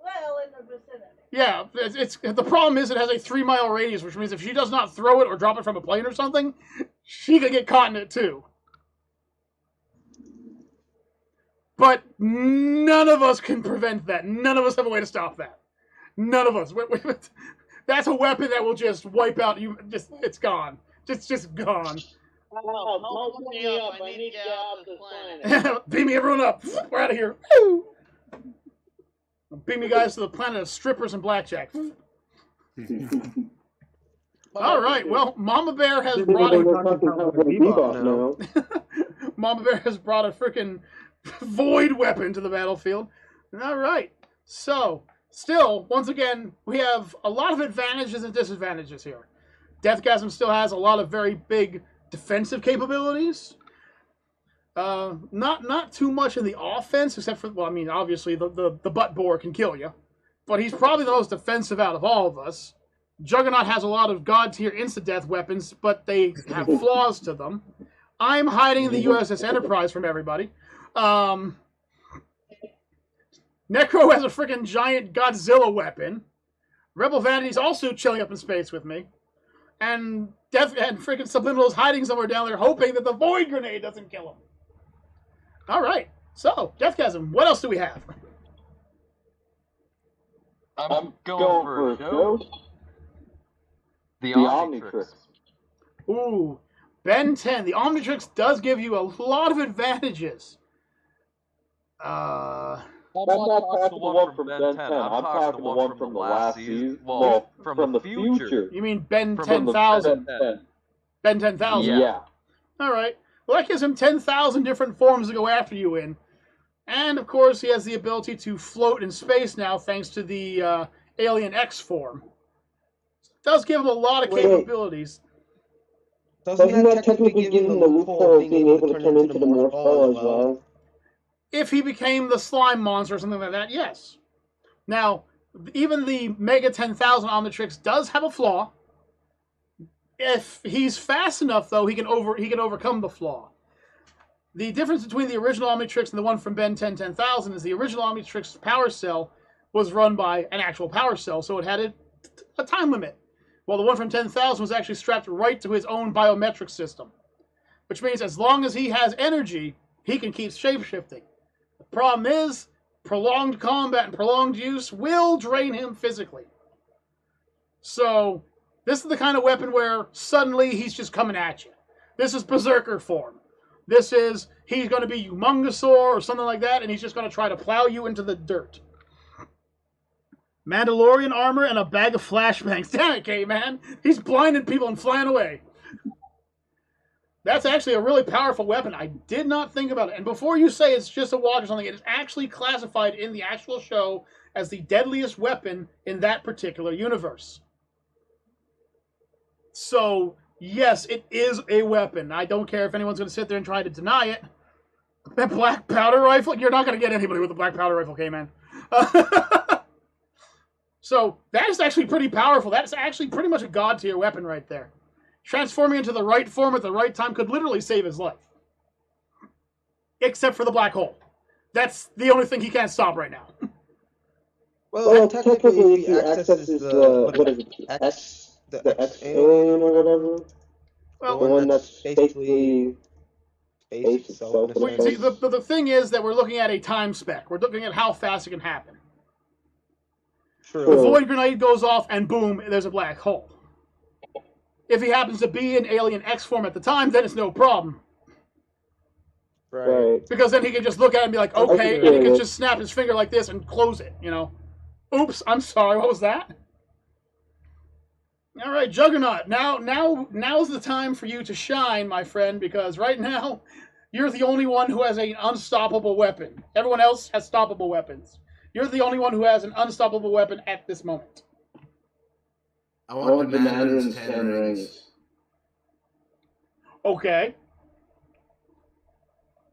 S5: Well, in the vicinity.
S1: Yeah, it's the problem is it has a 3-mile radius, which means if she does not throw it or drop it from a plane or something, she could get caught in it too. But none of us can prevent that. None of us have a way to stop that. None of us. That's a weapon that will just wipe out you. It's gone. Just gone.
S6: Oh, pump me up. I need to get off this planet.
S1: Beam me everyone up. We're out of here. Beam you guys to the planet of strippers and blackjack. All right. Well, Mama Bear has brought Mama Bear has brought a freaking void weapon to the battlefield. All right. So, still, once again, we have a lot of advantages and disadvantages here. Deathgasm still has a lot of very big defensive capabilities. Not too much in the offense, except for, well, I mean, obviously the butt bore can kill you. But he's probably the most defensive out of all of us. Juggernaut has a lot of god-tier insta-death weapons, but they have flaws to them. I'm hiding the USS Enterprise from everybody. Necro has a freaking giant Godzilla weapon. Rebel Vanity's also chilling up in space with me. And Death and freaking Subliminal's hiding somewhere down there, hoping that the Void Grenade doesn't kill him. Alright, so, Deathgasm, what else do we have?
S2: I'm going for a show. The Omnitrix.
S1: Ooh, Ben 10. The Omnitrix does give you a lot of advantages.
S2: I'm not talking the one from Ben 10. I'm talking the one from the last season. Well, from the future.
S1: You mean Ben 10,000? Ben 10,000?
S2: Yeah.
S1: Alright. Well, that gives him 10,000 different forms to go after you in. And, of course, he has the ability to float in space now, thanks to the Alien X form. It does give him a lot of capabilities.
S4: Doesn't that technically give him the loophole of being able to turn into the Morph Ball as well?
S1: If he became the slime monster or something like that, yes. Now, even the Mega 10,000 Omnitrix does have a flaw. If he's fast enough, though, he can overcome the flaw. The difference between the original Omnitrix and the one from Ben 10,000 is the original Omnitrix power cell was run by an actual power cell, so it had a time limit. While the one from 10,000 was actually strapped right to his own biometric system. Which means as long as he has energy, he can keep shapeshifting. The problem is, prolonged combat and prolonged use will drain him physically. So, this is the kind of weapon where suddenly he's just coming at you. This is Berserker form. This is, he's going to be Humongosaur or something like that, and he's just going to try to plow you into the dirt. Mandalorian armor and a bag of flashbangs. Damn it, K-Man. He's blinding people and flying away. That's actually a really powerful weapon. I did not think about it. And before you say it's just a walk or something, it is actually classified in the actual show as the deadliest weapon in that particular universe. So, yes, it is a weapon. I don't care if anyone's going to sit there and try to deny it. That black powder rifle? You're not going to get anybody with a black powder rifle, K-Man. So, that is actually pretty powerful. That's actually pretty much a god-tier weapon right there. Transforming into the right form at the right time could literally save his life. Except for the black hole. That's the only thing he can't stop right now.
S4: Well, technically, if he accesses the X alien or whatever,
S1: well,
S4: the one that's basically space itself.
S1: See, the thing is that we're looking at a time spec. We're looking at how fast it can happen.
S4: True.
S1: The Void Grenade goes off, and boom, there's a black hole. If he happens to be in Alien X form at the time, then it's no problem.
S4: Right.
S1: Because then he can just look at it and be like, okay, and he can just snap his finger like this and close it, you know. Oops, I'm sorry, what was that? All right, Juggernaut, now's the time for you to shine, my friend, because right now, you're the only one who has an unstoppable weapon. Everyone else has stoppable weapons. You're the only one who has an unstoppable weapon at this moment.
S3: I want the Mandarin's 10 rings.
S1: Okay.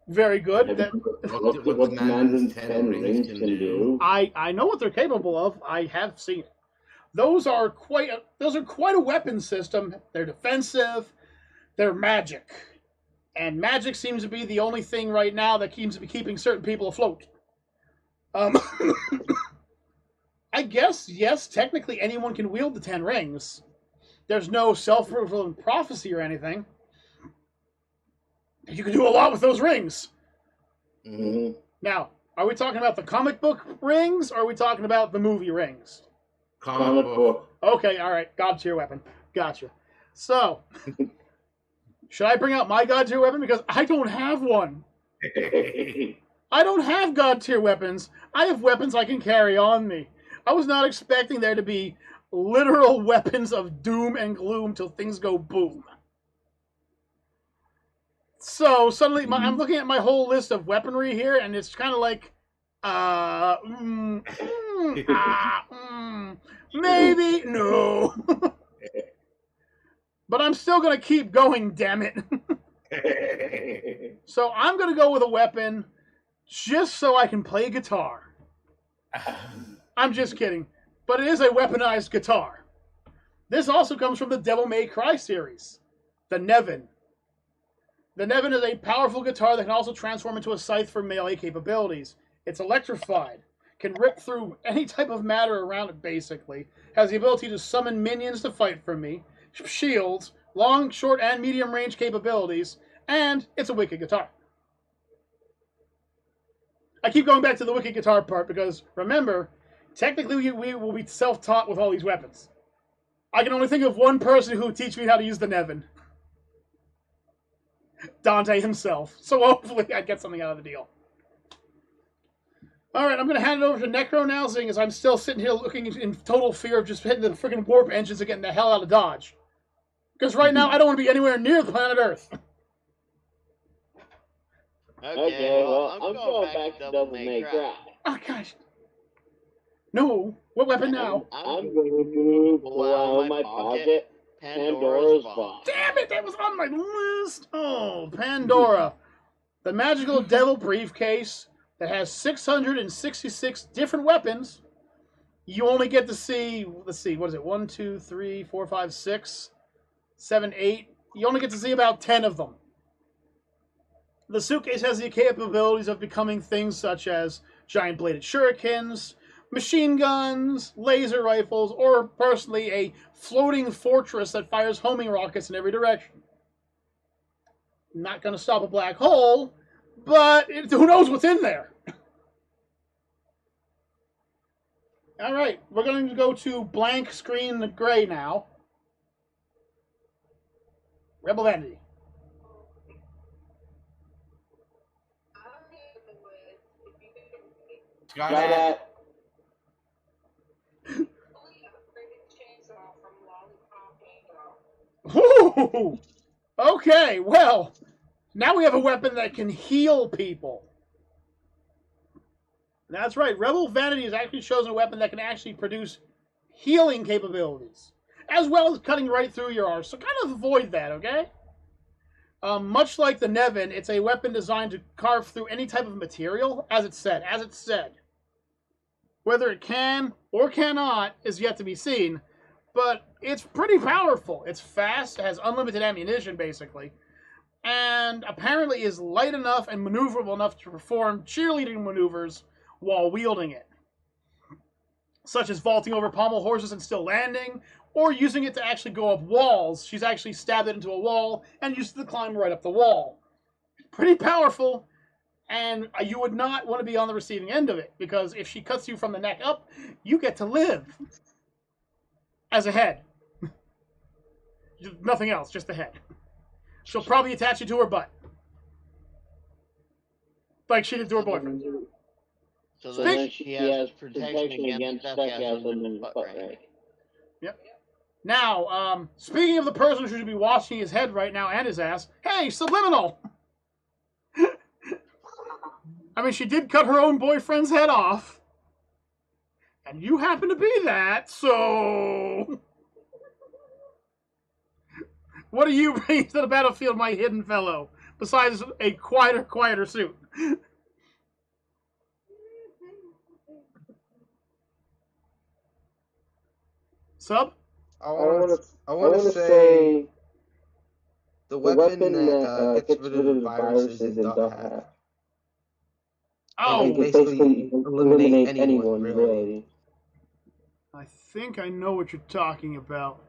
S1: Very good.
S3: What the Mandarin's 10 rings can do.
S1: I know what they're capable of. I have seen it. Those are quite a weapon system. They're defensive. They're magic. And magic seems to be the only thing right now that seems to be keeping certain people afloat. I guess, yes, technically anyone can wield the 10 rings. There's no self-fulfilling prophecy or anything. You can do a lot with those rings.
S3: Mm-hmm.
S1: Now, are we talking about the comic book rings, or are we talking about the movie rings?
S3: Comic book.
S1: Okay, all right. God tier weapon. Gotcha. So, should I bring out my God tier weapon? Because I don't have one. I don't have God tier weapons. I have weapons I can carry on me. I was not expecting there to be literal weapons of doom and gloom till things go boom. So suddenly, I'm looking at my whole list of weaponry here, and it's kind of like, maybe, no. But I'm still going to keep going, damn it. So I'm going to go with a weapon just so I can play guitar. I'm just kidding. But it is a weaponized guitar. This also comes from the Devil May Cry series, the Nevin. The Nevin is a powerful guitar that can also transform into a scythe for melee capabilities. It's electrified, can rip through any type of matter around it basically, has the ability to summon minions to fight for me, shields, long, short, and medium range capabilities, and it's a wicked guitar. I keep going back to the wicked guitar part because, remember, technically we will be self-taught with all these weapons. I can only think of one person who will teach me how to use the Nevin. Dante himself. So hopefully I get something out of the deal. Alright, I'm going to hand it over to Necro now, seeing as I'm still sitting here looking in total fear of just hitting the freaking warp engines and getting the hell out of Dodge. Because right now I don't want to be anywhere near the planet Earth.
S6: Okay, well, I'm going back to Devil May Cry.
S1: Oh, gosh. No. What weapon now?
S6: I'm going to pull out of my pocket Pandora's box.
S1: Damn it, that was on my list. Oh, Pandora. The magical devil briefcase that has 666 different weapons. You only get to see, let's see, what is it? 1, 2, 3, 4, 5, 6, 7, 8. You only get to see about 10 of them. The suitcase has the capabilities of becoming things such as giant bladed shurikens, machine guns, laser rifles, or personally a floating fortress that fires homing rockets in every direction. Not going to stop a black hole, but who knows what's in there? All right, we're going to go to blank screen gray now. Rebel Vanity.
S3: Got it.
S1: Ooh, okay, well, now we have a weapon that can heal people. That's right, Rebel Vanity has actually chosen a weapon that can actually produce healing capabilities, as well as cutting right through your armor. So kind of avoid that, okay? Much like the Nevin, it's a weapon designed to carve through any type of material, as it said. Whether it can or cannot is yet to be seen, but it's pretty powerful. It's fast, it has unlimited ammunition, basically, and apparently is light enough and maneuverable enough to perform cheerleading maneuvers while wielding it, such as vaulting over pommel horses and still landing, or using it to actually go up walls. She's actually stabbed it into a wall and used it to climb right up the wall. Pretty powerful, and you would not want to be on the receiving end of it, because if she cuts you from the neck up, you get to live as a head. Nothing else, just the head. She'll probably attach you to her butt. like she did to her boyfriend.
S6: So then she has protection against deathgasm and butt rank.
S1: Yep. Now, speaking of the person who should be washing his head right now and his ass, hey, Subliminal! I mean, she did cut her own boyfriend's head off. And you happen to be that, so... What are you bringing to the battlefield, my hidden fellow? Besides a quieter suit. Sub?
S4: I want to say the weapon that gets rid of the viruses in Dot Hack.
S1: Oh!
S4: You can basically eliminate anyone, really.
S1: I think I know what you're talking about.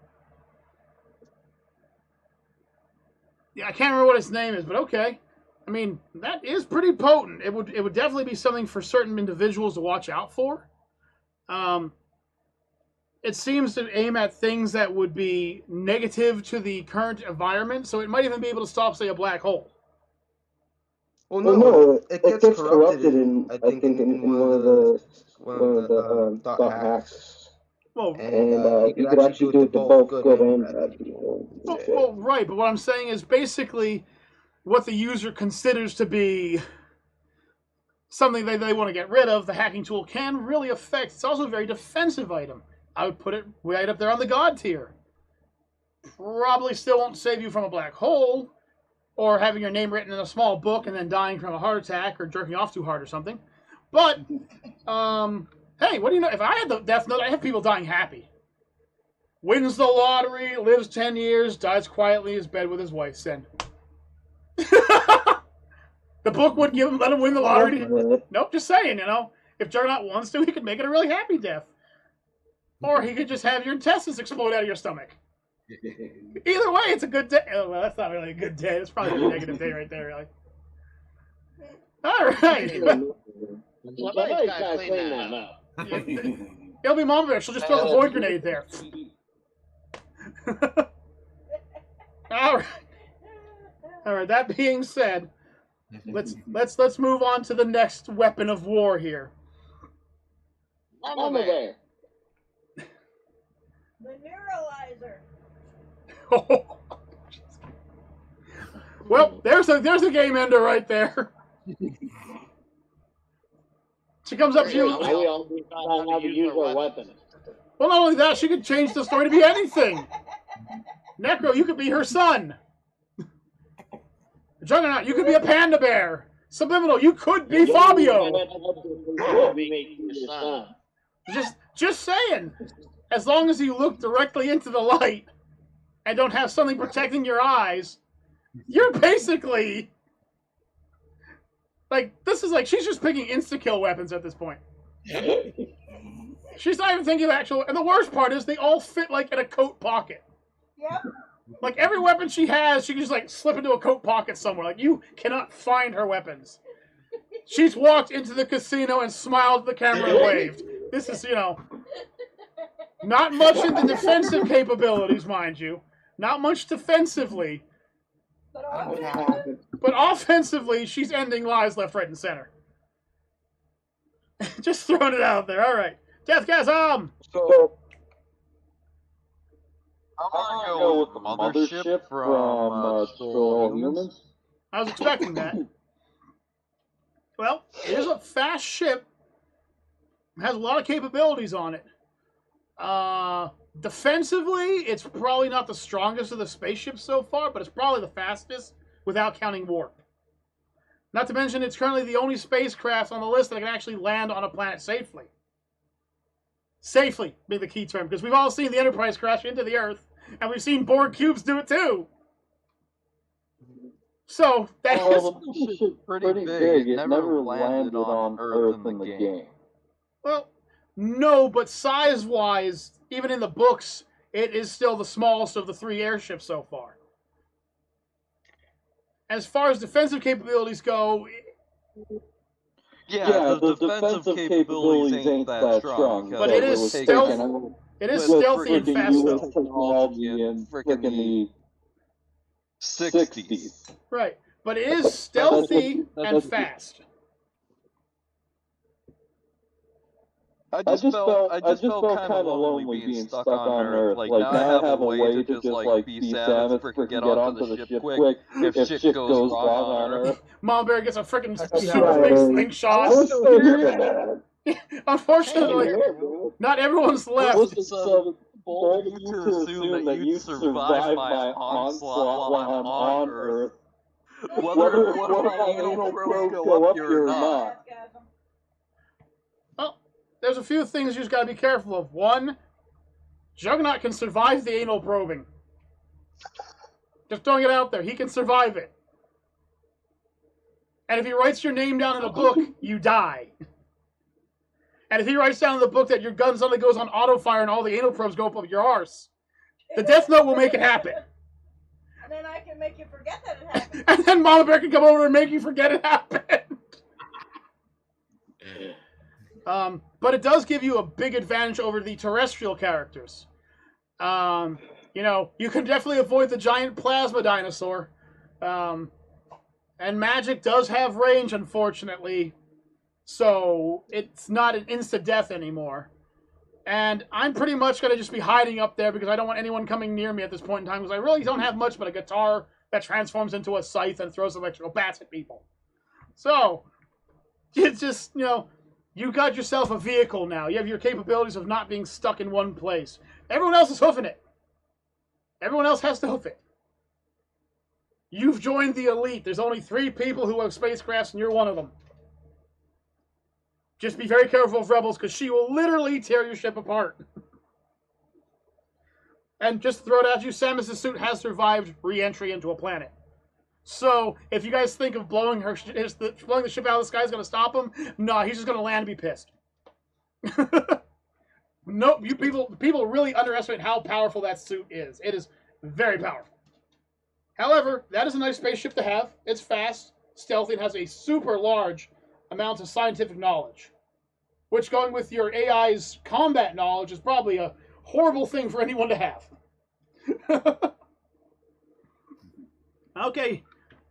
S1: Yeah, I can't remember what its name is, but okay. I mean, that is pretty potent. It would definitely be something for certain individuals to watch out for. It seems to aim at things that would be negative to the current environment, so it might even be able to stop, say, a black hole.
S4: Well, no, it gets corrupted in, I think, in one of the Dot Hacks.
S1: Well,
S4: and you could actually do it to both good and bad people.
S1: Well, right, but what I'm saying is basically what the user considers to be something they want to get rid of, the hacking tool can really affect. It's also a very defensive item. I would put it right up there on the God tier. Probably still won't save you from a black hole, or having your name written in a small book and then dying from a heart attack or jerking off too hard or something. But, hey, what do you know? If I had the Death Note, I have people dying happy. Wins the lottery, lives 10 years, dies quietly in his bed with his wife. Send. The book would let him win the lottery. Nope, just saying, you know. If Juggernaut wants to, he could make it a really happy death. Or he could just have your intestines explode out of your stomach. Either way, it's a good day. Oh, well, that's not really a good day. It's probably a negative day right there, really. All right.
S6: Somebody's got to clean that up.
S1: It'll be Mom Bear. She'll just throw the void grenade there. All right. All right. That being said, let's move on to the next weapon of war here.
S6: Mama Bear.
S5: The neuralizer.
S1: Well, there's a game ender right there. She comes up to you.
S6: We all know how to use our weapons.
S1: Well, not only that, she could change the story to be anything. Necro, you could be her son. Juggernaut, you could be a panda bear. Subliminal, you could be Fabio. Just saying. As long as you look directly into the light and don't have something protecting your eyes, you're basically like, this is like, she's just picking insta-kill weapons at this point. She's not even thinking of actual, and the worst part is they all fit like in a coat pocket.
S5: Yep.
S1: Like every weapon she has, she can just like slip into a coat pocket somewhere. Like you cannot find her weapons. She's walked into the casino and smiled at the camera and waved. This is, you know, not much in the defensive capabilities, mind you. Not much defensively. But offensively, she's ending lives left, right, and center. Just throwing it out there. All right. Deathgasm!
S2: So, I'm going to go with the mothership from Stroll Humans.
S1: I was expecting that. Well, it is a fast ship. It has a lot of capabilities on it. Defensively, it's probably not the strongest of the spaceships so far, but it's probably the fastest without counting warp. Not to mention, it's currently the only spacecraft on the list that can actually land on a planet safely. Safely being the key term, because we've all seen the Enterprise crash into the Earth, and we've seen Borg cubes do it too. So, that is
S2: pretty big. It never landed on Earth in the game.
S1: Well, no, but size-wise, even in the books, it is still the smallest of the three airships so far. As far as defensive capabilities go...
S2: Yeah, the defensive capabilities ain't that strong.
S1: But it is stealth. It is stealthy and fast, though.
S2: Technology in frickin' the 60s.
S1: Right, but it is stealthy and fast.
S2: I just felt kind of lonely being stuck on Earth. Like, now I have a way to just, like, be Samus, freaking get onto the ship quick if shit goes wrong on Earth.
S1: Mom Bear gets a freaking super big slingshot. Unfortunately, not everyone's left.
S2: Bold of you to assume that you'd survive my onslaught while I'm on Earth. Whether my anal probes go up here or not.
S1: Well, there's a few things you just gotta be careful of. One, Juggernaut can survive the anal probing. Just throwing it out there. He can survive it. And if he writes your name down in a book, you die. And if he writes down in the book that your gun suddenly goes on auto fire and all the anal probes go up your arse, the Death Note will make it happen.
S5: And then I can make you forget that it happened.
S1: And then Mama Bear can come over and make you forget it happened. But it does give you a big advantage over the terrestrial characters. You know, you can definitely avoid the giant plasma dinosaur. And magic does have range, unfortunately. So it's not an insta-death anymore. And I'm pretty much going to just be hiding up there because I don't want anyone coming near me at this point in time because I really don't have much but a guitar that transforms into a scythe and throws electrical bats at people. So, it's just, you know, you got yourself a vehicle now. You have your capabilities of not being stuck in one place. Everyone else is hoofing it. Everyone else has to hoof it. You've joined the elite. There's only 3 people who have spacecrafts and you're one of them. Just be very careful of Rebels, because she will literally tear your ship apart. And just throw it at you, Samus' suit has survived re-entry into a planet. So, if you guys think of blowing the ship out of the sky is going to stop him, no, he's just going to land and be pissed. Nope, people really underestimate how powerful that suit is. It is very powerful. However, that is a nice spaceship to have. It's fast, stealthy, and has a super large amount of scientific knowledge. Which, going with your AI's combat knowledge, is probably a horrible thing for anyone to have. Okay,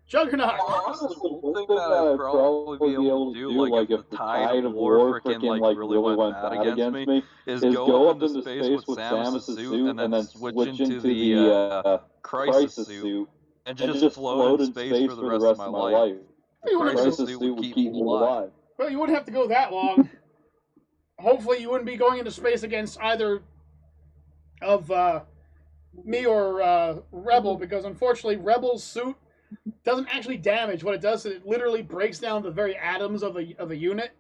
S1: Juggernaut.
S2: One thing that I'd probably be able to do, like if the tide of war freaking like really went bad against me, is go up into space with Samus' suit and then switch into the Crisis suit and just float in space for the rest of my life. The Crisis suit would keep me alive.
S1: Well, you wouldn't have to go that long. Hopefully you wouldn't be going into space against either of me or Rebel, because unfortunately Rebel's suit doesn't actually damage. What it does is it literally breaks down the very atoms of a unit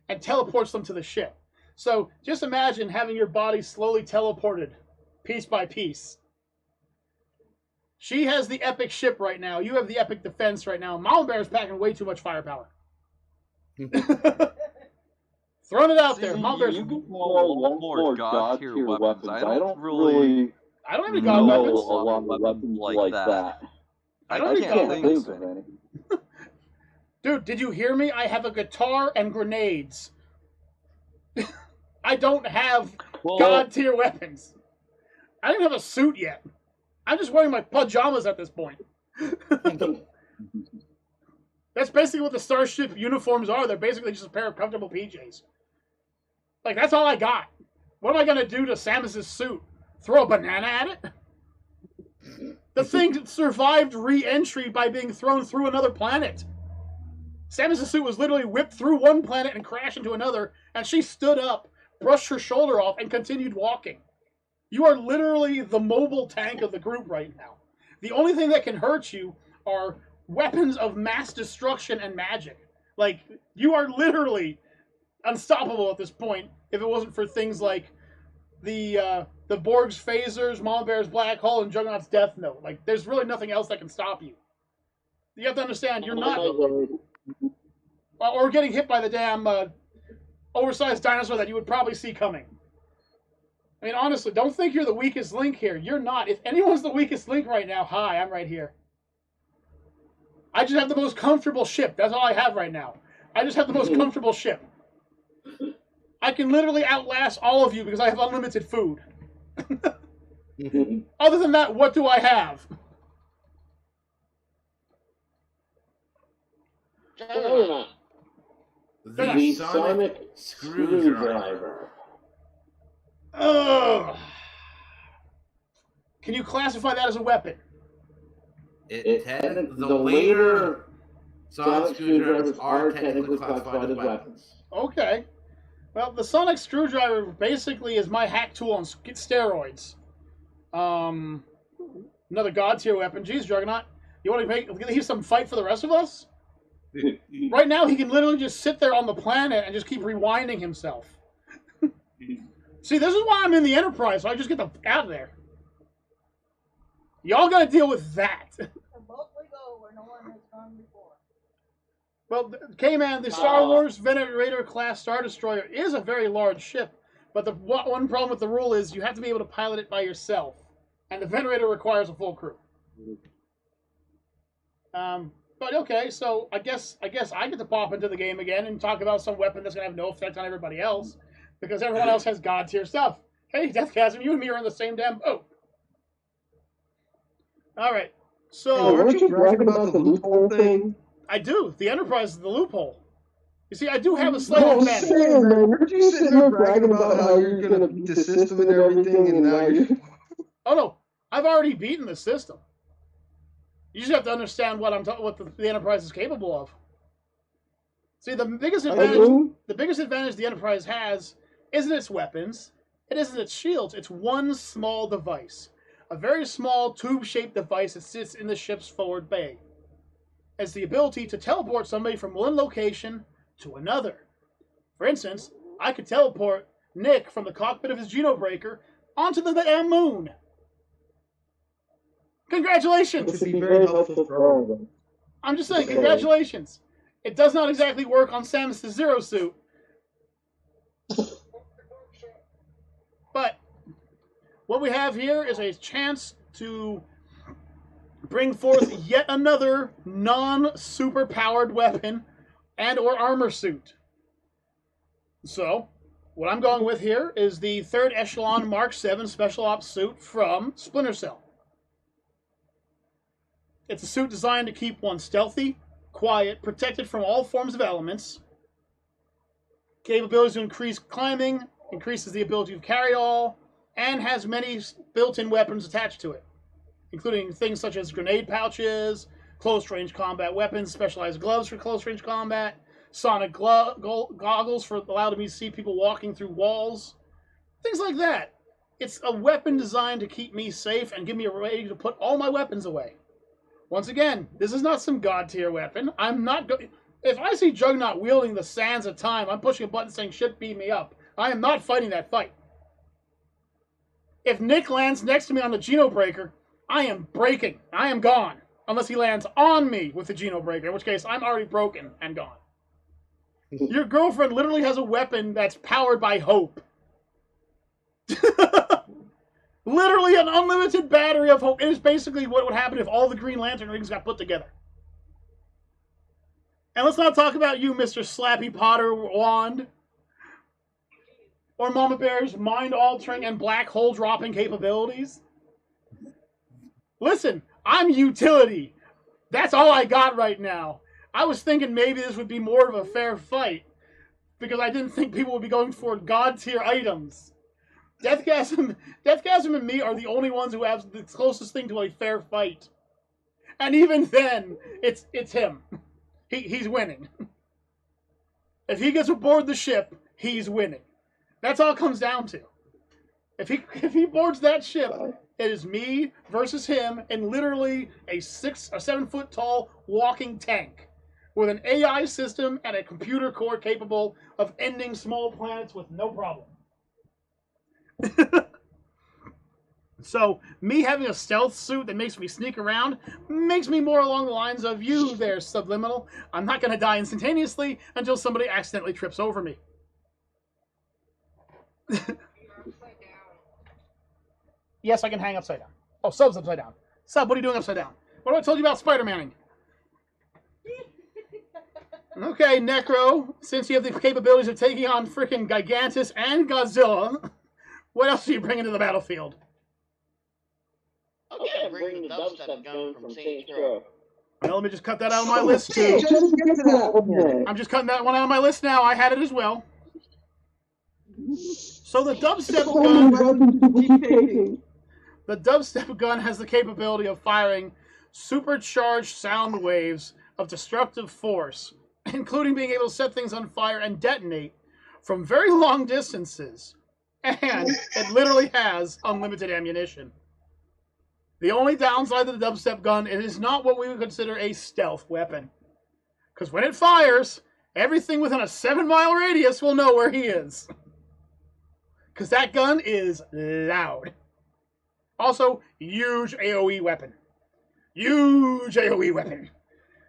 S1: and teleports them to the ship. So just imagine having your body slowly teleported, piece by piece. She has the epic ship right now. You have the epic defense right now. Mama Bear is packing way too much firepower. Throwing it out there. Mama Bear's...
S2: You can call more god-tier weapons. I don't really...
S1: I don't have any god weapons.
S2: A lot of weapons like that.
S1: I don't
S2: can't think of any.
S1: Dude, did you hear me? I have a guitar and grenades. I don't have god-tier weapons. I don't have a suit yet. I'm just wearing my pajamas at this point. That's basically what the Starship uniforms are. They're basically just a pair of comfortable PJs. Like, that's all I got. What am I going to do to Samus' suit? Throw a banana at it? The thing survived re-entry by being thrown through another planet. Samus' suit was literally whipped through one planet and crashed into another, and she stood up, brushed her shoulder off, and continued walking. You are literally the mobile tank of the group right now. The only thing that can hurt you are weapons of mass destruction and magic. Like, you are literally unstoppable at this point if it wasn't for things like the Borg's phasers, Mama Bear's black hole, and Juggernaut's death note. Like, there's really nothing else that can stop you. You have to understand, you're not... Or getting hit by the damn oversized dinosaur that you would probably see coming. I mean, honestly, don't think you're the weakest link here. You're not. If anyone's the weakest link right now, hi, I'm right here. I just have the most comfortable ship. That's all I have right now. I just have the most comfortable ship. I can literally outlast all of you because I have unlimited food. Other than that, what do I have?
S6: Juggernaut.
S3: The sonic screwdriver.
S1: Ugh. Can you classify that as a weapon?
S3: The later sonic screwdrivers are technically classified as weapons.
S1: Okay. Well, the sonic screwdriver basically is my hack tool on steroids. Another god tier weapon. Jeez, Juggernaut. You want to hear some fight for the rest of us? Right now, he can literally just sit there on the planet and just keep rewinding himself. See, this is why I'm in the Enterprise, so I just get out of there. Y'all gotta deal with that.
S5: Remotely go where no one has gone before.
S1: Well, K-Man, the Star Wars Venerator class Star Destroyer is a very large ship, but the one problem with the rule is you have to be able to pilot it by yourself, and the Venerator requires a full crew. But okay, so I guess I get to pop into the game again and talk about some weapon that's gonna have no effect on everybody else, because everyone else has god tier stuff. Hey, Deathchasm, you and me are in the same damn boat. All right, so
S4: weren't you bragging about the loophole thing?
S1: I do. The Enterprise is the loophole. You see, I do have a slight advantage.
S4: Man, weren't you sitting there bragging about how you're gonna beat the system and everything, and now you're...
S1: Oh no, I've already beaten the system. You just have to understand what the Enterprise is capable of. See, the biggest advantage the Enterprise has isn't its weapons, it isn't its shields. It's one small device, a very small tube-shaped device that sits in the ship's forward bay. It's the ability to teleport somebody from one location to another. For instance, I could teleport Nick from the cockpit of his Genobreaker onto the damn moon. Congratulations!
S4: This would be very helpful for all of them.
S1: I'm just saying, congratulations. It does not exactly work on Samus' Zero Suit. But what we have here is a chance to bring forth yet another non-super powered weapon and or armor suit. So, what I'm going with here is the 3rd Echelon Mark 7 Special Ops suit from Splinter Cell. It's a suit designed to keep one stealthy, quiet, protected from all forms of elements. Capabilities to increase climbing, increases the ability to carry all, and has many built-in weapons attached to it, including things such as grenade pouches, close-range combat weapons, specialized gloves for close-range combat, sonic goggles for allowing me to see people walking through walls, things like that. It's a weapon designed to keep me safe and give me a way to put all my weapons away. Once again, this is not some god-tier weapon. I'm not going... If I see Juggernaut wielding the sands of time, I'm pushing a button saying, shit, beat me up. I am not fighting that fight. If Nick lands next to me on the Genobreaker, I am breaking. I am gone. Unless he lands on me with the Genobreaker, in which case I'm already broken and gone. Your girlfriend literally has a weapon that's powered by hope. Literally an unlimited battery of hope. It is basically what would happen if all the Green Lantern rings got put together. And let's not talk about you, Mr. Slappy Potter Wand. Or Mama Bear's mind-altering and black hole-dropping capabilities. Listen, I'm utility. That's all I got right now. I was thinking maybe this would be more of a fair fight, because I didn't think people would be going for god-tier items. Deathgasm and me are the only ones who have the closest thing to a fair fight. And even then, it's him. He's winning. If he gets aboard the ship, he's winning. That's all it comes down to. If he boards that ship, it is me versus him in literally a 6 or 7 foot tall walking tank with an AI system and a computer core capable of ending small planets with no problem. So, me having a stealth suit that makes me sneak around makes me more along the lines of you there, Subliminal. I'm not going to die instantaneously until somebody accidentally trips over me. Yes, I can hang upside down. Oh, Sub's upside down. Sub, what are you doing upside down? What have I told you about Spider-Manning? Okay, Necro, since you have the capabilities of taking on freaking Gigantus and Godzilla, what else are you bringing to the battlefield?
S6: Okay, I'm bringing the Dubstep Gun from Saints Row.
S1: Well, let me just cut that out of my list
S4: Okay,
S1: too.
S4: just get to that one.
S1: I'm just cutting that one out of my list now. I had it as well. So the Dubstep Gun, the Dubstep Gun has the capability of firing supercharged sound waves of destructive force, including being able to set things on fire and detonate from very long distances. And it literally has unlimited ammunition. The only downside of the Dubstep Gun, it is not what we would consider a stealth weapon. Because when it fires, everything within a 7-mile radius will know where he is. Because that gun is loud. Also, huge AoE weapon. Huge AoE weapon.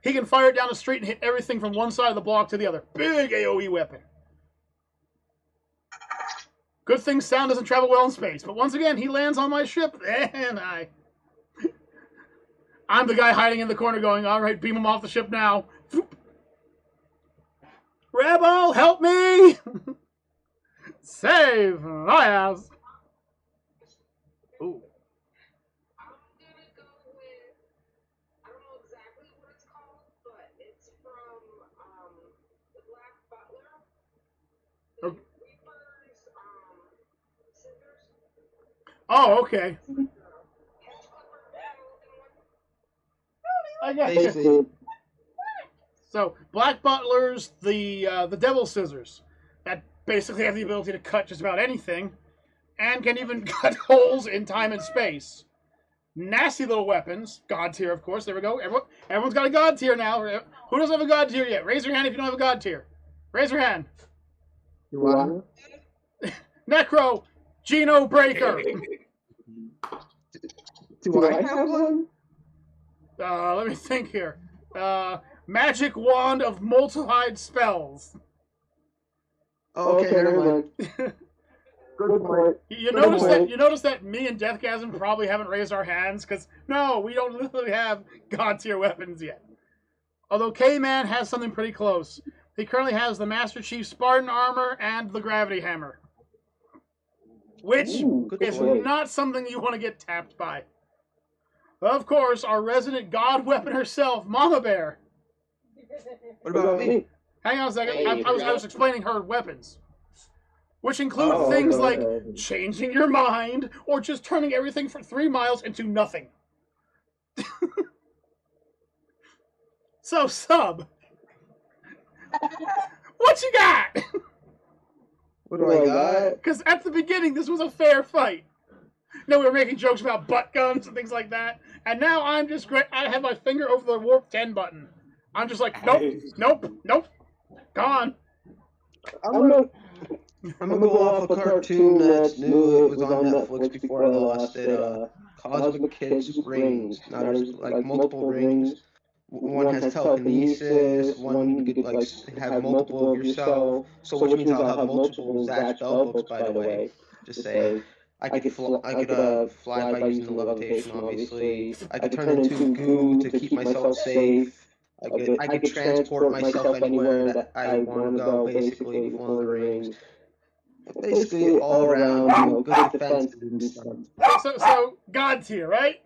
S1: He can fire it down the street and hit everything from one side of the block to the other. Big AoE weapon. Good thing sound doesn't travel well in space. But once again, he lands on my ship, and I'm the guy hiding in the corner going, all right, beam him off the ship now. Rebel, help me! Save my ass. Ooh.
S8: I'm gonna go with, I don't know exactly what it's called, but it's from the Black Butler. The Reaper's scissors.
S1: Oh, okay. I got you. So, Black Butler's the Devil Scissors that basically have the ability to cut just about anything, and can even cut holes in time and space. Nasty little weapons. God tier, of course. There we go. Everyone's got a God tier now. Who doesn't have a God tier yet? Raise your hand if you don't have a God tier. Raise your hand.
S4: You want?
S1: Necro, Geno Breaker.
S4: Do I have one?
S1: Let me think here. Magic Wand of Multihide Spells.
S4: Oh, okay, never mind. Good point.
S1: You notice that me and Deathgasm probably haven't raised our hands because no, we don't literally have God tier weapons yet. Although K-Man has something pretty close. He currently has the Master Chief Spartan armor and the Gravity Hammer, which is not something you want to get tapped by. Of course, our resident god weapon herself, Mama Bear.
S4: What about me?
S1: Hang on a second. I was explaining her weapons, which include things like changing your mind or just turning everything for 3 miles into nothing. So, Sub, what you got?
S4: What do I got?
S1: Because at the beginning, this was a fair fight. No, we were making jokes about butt guns and things like that. And now I'm just great. I have my finger over the warp 10 button. I'm just like, nope. Gone.
S4: I'm gonna go off a cartoon that's new. It was on Netflix before I lost it. Cosmic Kids Rings. Now there's like multiple rings. One has telekinesis. One you could like have multiple of yourself. So which means I'll have multiple Zach Bell books. By the way, just say. I could fly by using the levitation, obviously. I could turn into goo to keep myself safe. I could transport myself anywhere that I want to go, basically, with one of the rings. Basically, all around, good defense and stuff.
S1: So God tier, right?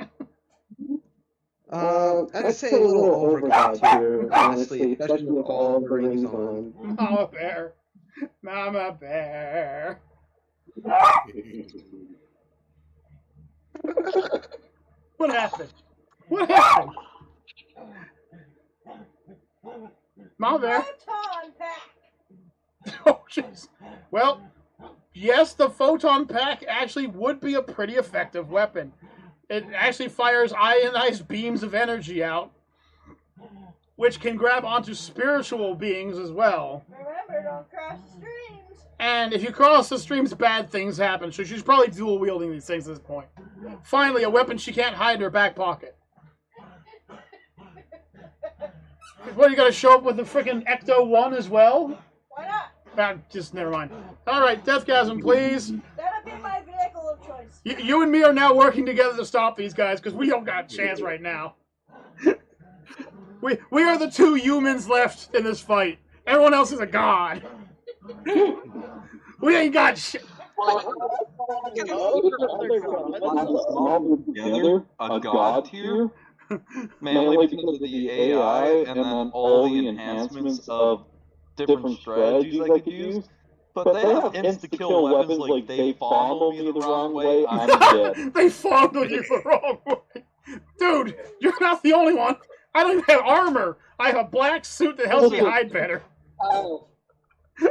S4: I'd say a little over God tier, honestly, especially with all the rings on.
S1: Mama Bear. Mama Bear. What happened? Mama Bear.
S5: Photon pack.
S1: Oh, jeez. Well, yes, the photon pack actually would be a pretty effective weapon. It actually fires ionized beams of energy out, which can grab onto spiritual beings as well.
S5: Remember, don't cross the streams.
S1: And if you cross the streams, bad things happen. So she's probably dual wielding these things at this point. Finally, a weapon she can't hide in her back pocket. What, you gotta show up with the frickin' Ecto 1 as well?
S5: Why not?
S1: Just never mind. Alright, Deathgasm, please.
S5: That'll be my vehicle of choice.
S1: You and me are now working together to stop these guys, because we don't got a chance right now. We are the 2 humans left in this fight. Everyone else is a god. We ain't got shit.
S2: Together, a god tier? mainly because of the AI and then all the enhancements of different strategies I could use. But they have insta-kill weapons like they fondle me the wrong way, I'm dead.
S1: They fondle you the wrong way. Dude, you're not the only one. I don't even have armor. I have a black suit that helps me hide better.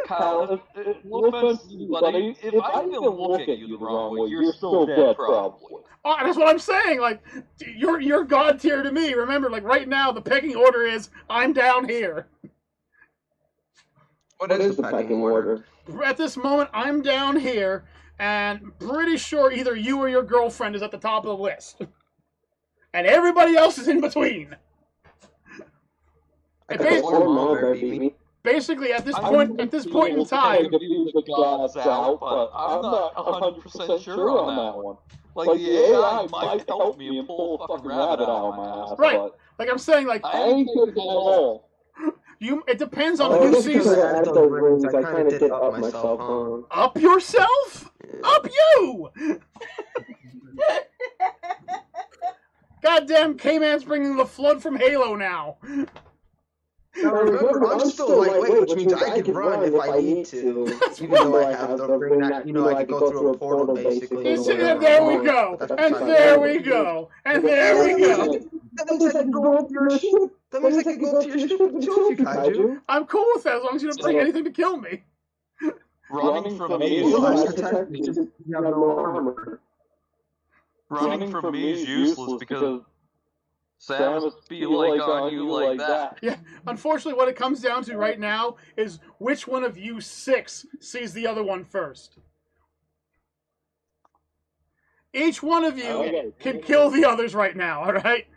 S2: Kyle, no offense to you, buddy, if I even look at you the wrong way, you're still dead, probably.
S1: Oh, that's what I'm saying. Like, you're god tier to me. Remember, like right now, the pecking order is I'm down here.
S4: What is the pecking order?
S1: At this moment, I'm down here, and pretty sure either you or your girlfriend is at the top of the list, and everybody else is in between. Basically, at this point in time,
S2: the gods out, but I'm not 100% sure on that one. Like the AI might help me and pull a fucking rabbit out of my ass.
S1: Right? Like I'm saying, like
S2: I ain't good at all.
S1: It depends on who sees it.
S4: I kind of did up myself.
S1: Up yourself? Up you! Goddamn, K-Man's bringing the flood from Halo now.
S4: Now remember, I'm still lightweight, which means I can run if I need to. Even though I have the ring that, I can go through a portal basically.
S1: And there we go. And there we go. And there we go.
S4: That means I can go up to your ship. That means I can go up to your ship and kill you, Kaiju.
S1: I'm cool with that as long as you don't bring anything to kill me.
S2: Running from me is useless because Samus be like on you like that.
S1: Yeah, unfortunately what it comes down to right now is which one of you 6 sees the other one first. Each one of you can kill the others right now, alright?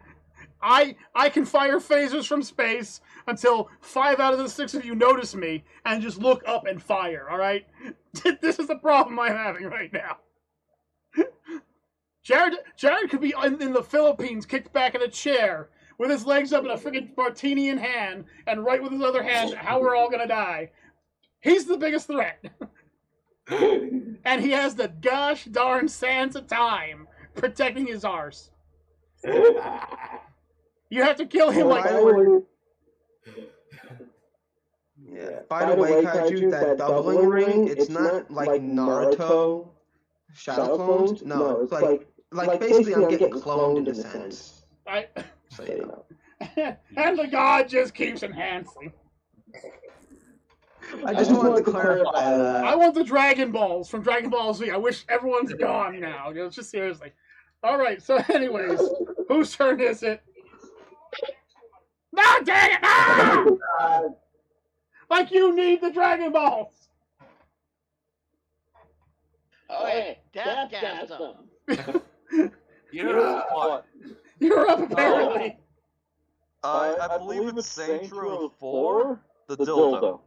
S1: I can fire phasers from space until 5 out of the 6 of you notice me and just look up and fire, alright? This is the problem I'm having right now. Jared could be in the Philippines, kicked back in a chair, with his legs up and a friggin' martini in hand, and right with his other hand, how we're all gonna die. He's the biggest threat. And he has the gosh darn sands of time protecting his arse. You have to kill him like...
S4: Yeah. By the way, Kaiju, that doubling ring, it's not like Naruto shadow clones. No, it's like basically I'm getting cloned in a sense. So, you know.
S1: And the god just keeps enhancing.
S4: I just wanted to clarify that.
S1: I want the Dragon Balls from Dragon Ball Z. I wish everyone's gone now. Just seriously. Alright, so anyways, whose turn is it? No, dang it! No! Like you need the Dragon Balls!
S6: Okay, Dubstep.
S2: You're up.
S1: You're up, apparently.
S2: I believe it's Saintro 4, the dildo.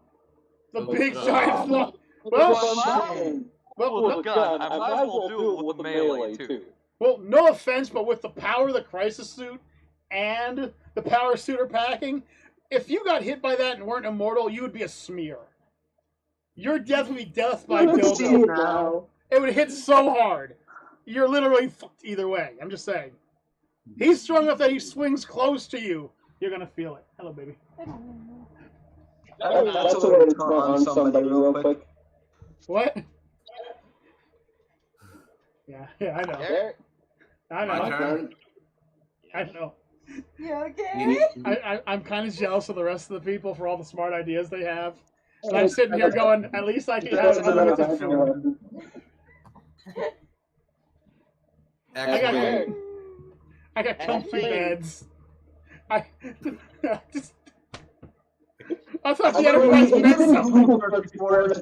S1: The big giant fluff.
S2: Well, with a gun, I might as well do it with the melee, too.
S1: Well, no offense, but with the power of the Crisis Suit and the power suitor packing, if you got hit by that and weren't immortal, you would be a smear. Your death would be death by dildo. It would hit so hard. You're literally fucked either way. I'm just saying. He's strong enough that he swings close to you. You're gonna feel it. Hello, baby.
S4: That's a way to on somebody real quick.
S1: What? Yeah, I know. I know. I know.
S5: You okay?
S1: I'm kind of jealous of the rest of the people for all the smart ideas they have. And I'm sitting here going, at least I can have unlimited food. I got comfy beds. I thought the Enterprise meant something.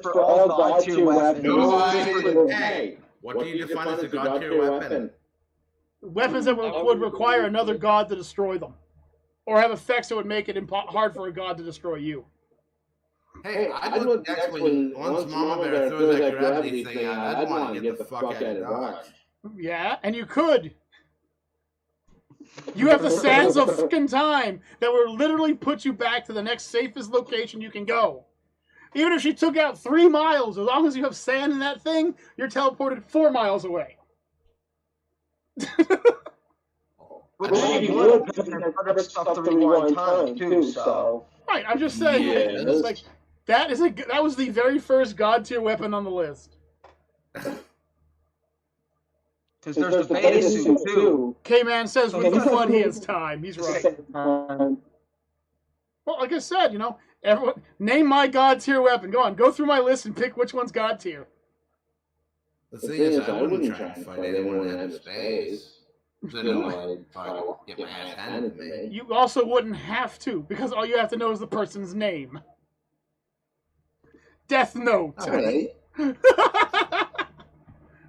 S4: For all God tier weapons.
S3: Hey, what do you define as a God tier weapon?
S1: Weapons that would require another god to destroy them, or have effects that would make it hard for a god to destroy you.
S3: Hey, I would actually, once Mama Bear throws that gravity thing out, I'd want to get the fuck out of Dodge.
S1: Yeah, and you could. You have the sands of fucking time that will literally put you back to the next safest location you can go. Even if she took out 3 miles, as long as you have sand in that thing, you're teleported 4 miles away.
S4: Which he would, because there's other stuff to rewind time, too, so...
S1: Right, I'm just saying, it's like, that was the very first God tier weapon on the list.
S4: Because there's the beta suit, too.
S1: K-Man says with the flood he has time. He's right. Well, like I said, you know, everyone, name my God tier weapon. Go on, go through my list and pick which one's God tier.
S3: The thing is, I wouldn't try to fight anyone in outer space. Then I'd get my ass handed to me.
S1: You also wouldn't have to, because all you have to know is the person's name. Death Note.
S3: Alright.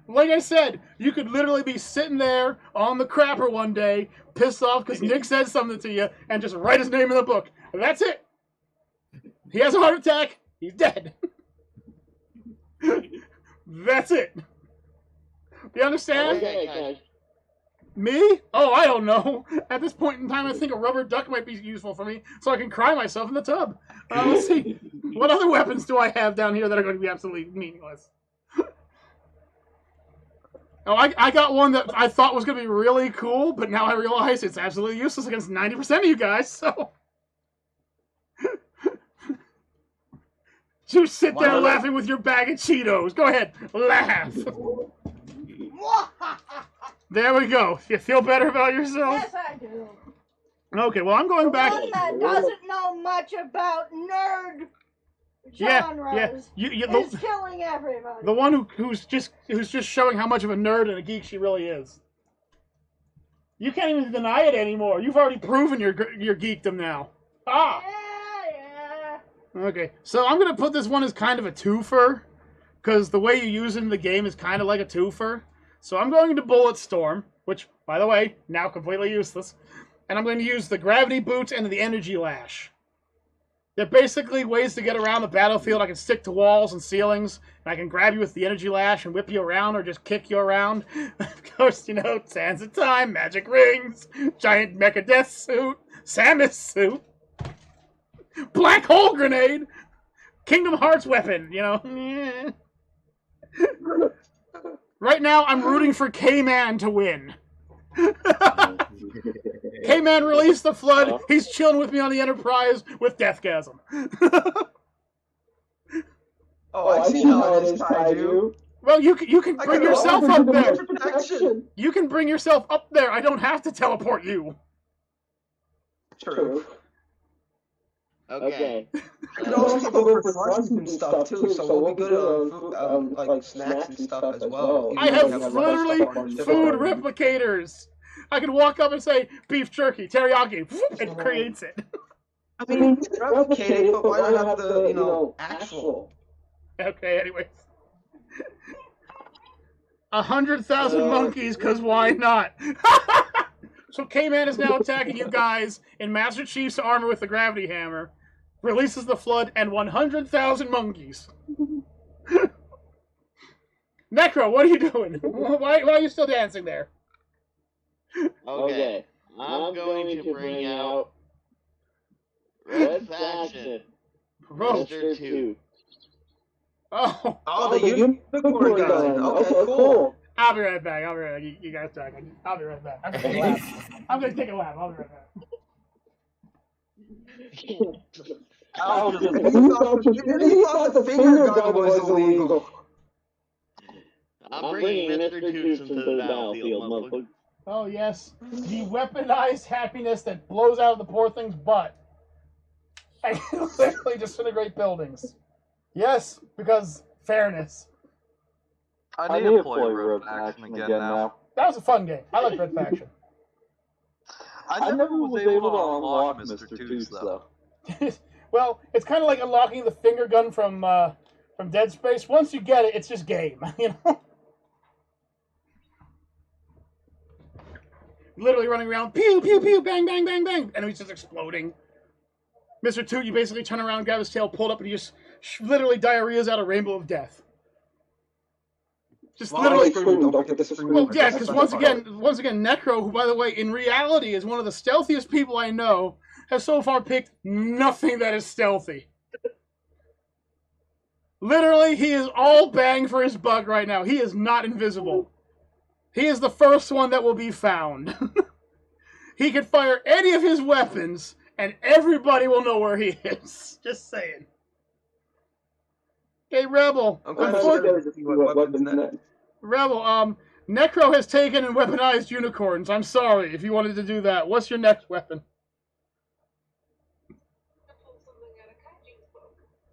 S1: Like I said, you could literally be sitting there on the crapper one day, pissed off because Nick said something to you, and just write his name in the book. And that's it. He has a heart attack. He's dead. That's it. You understand?
S6: Okay.
S1: Me? Oh, I don't know. At this point in time, I think a rubber duck might be useful for me, so I can cry myself in the tub. Let's see. What other weapons do I have down here that are going to be absolutely meaningless? Oh, I got one that I thought was going to be really cool, but now I realize it's absolutely useless against 90% of you guys, so... You sit there laughing with your bag of Cheetos. Go ahead, laugh. There we go. You feel better about yourself?
S5: Yes, I do.
S1: Okay, well, I'm going back...
S5: One that doesn't know much about nerd genres is killing everybody.
S1: The one who's just showing how much of a nerd and a geek she really is. You can't even deny it anymore. You've already proven your geekdom now. Ah!
S5: Yeah.
S1: Okay, so I'm going to put this one as kind of a twofer, because the way you use it in the game is kind of like a twofer. So I'm going to Bulletstorm, which, by the way, now completely useless. And I'm going to use the Gravity Boot and the Energy Lash. They're basically ways to get around the battlefield. I can stick to walls and ceilings, and I can grab you with the Energy Lash and whip you around or just kick you around. Of course, you know, Sands of Time, Magic Rings, Giant Mecha Death Suit, Samus Suit, Black Hole Grenade, Kingdom Hearts weapon, you know. Right now, I'm rooting for K-Man to win. K-Man released the flood. He's chilling with me on the Enterprise with Deathgasm.
S4: Oh, I see how it is, Kaiju.
S1: Well, you can bring yourself up there. You can bring yourself up there. I don't have to teleport you.
S4: True.
S6: Okay.
S4: I can also go for lunch and stuff too, so we'll be good on like snacks and stuff as well.
S1: I have literally food replicators. I can walk up and say beef jerky, teriyaki, and it creates it.
S4: I mean, replicate it, but why not have the, you know, actual?
S1: Okay, anyways. 100,000 monkeys, because why not? So K-Man is now attacking you guys in Master Chief's armor with the gravity hammer, releases the flood, and 100,000 monkeys. Necro, what are you doing? Why are you still dancing there?
S6: Okay. I'm going to bring out Red Faction, Mr. 2.
S1: Oh,
S4: the unicorn guy. Okay, cool.
S1: I'll be right back. You guys talk. I'll be right back. I'm gonna take a lap. I'll be right back.
S4: He thought the finger gun was illegal.
S6: I'm bringing Mr. Toots into the battlefield, motherfucker.
S1: Oh yes, the weaponized happiness that blows out of the poor thing's butt and literally disintegrate buildings. Yes, because fairness.
S2: I need to play Red Faction again now.
S1: That was a fun game. I like Red Faction.
S2: I never was able to unlock Mr. Toots, though.
S1: Well, it's kind of like unlocking the finger gun from Dead Space. Once you get it, it's just game, you know? Literally running around, pew, pew, pew, bang, bang, bang, bang. Enemies just exploding. Mr. Toot, you basically turn around, grab his tail, pull it up, and he just literally diarrheas out a rainbow of death. Just literally. Well, yeah, because once again, Necro, who, by the way, in reality is one of the stealthiest people I know, has so far picked nothing that is stealthy. Literally, he is all bang for his buck right now. He is not invisible. He is the first one that will be found. he can fire any of his weapons, and everybody will know where he is. Just saying. Hey, Rebel.
S4: I'm kind of scared to see what weapons next.
S1: Rebel, Necro has taken and weaponized unicorns. I'm sorry if you wanted to do that. What's your next weapon?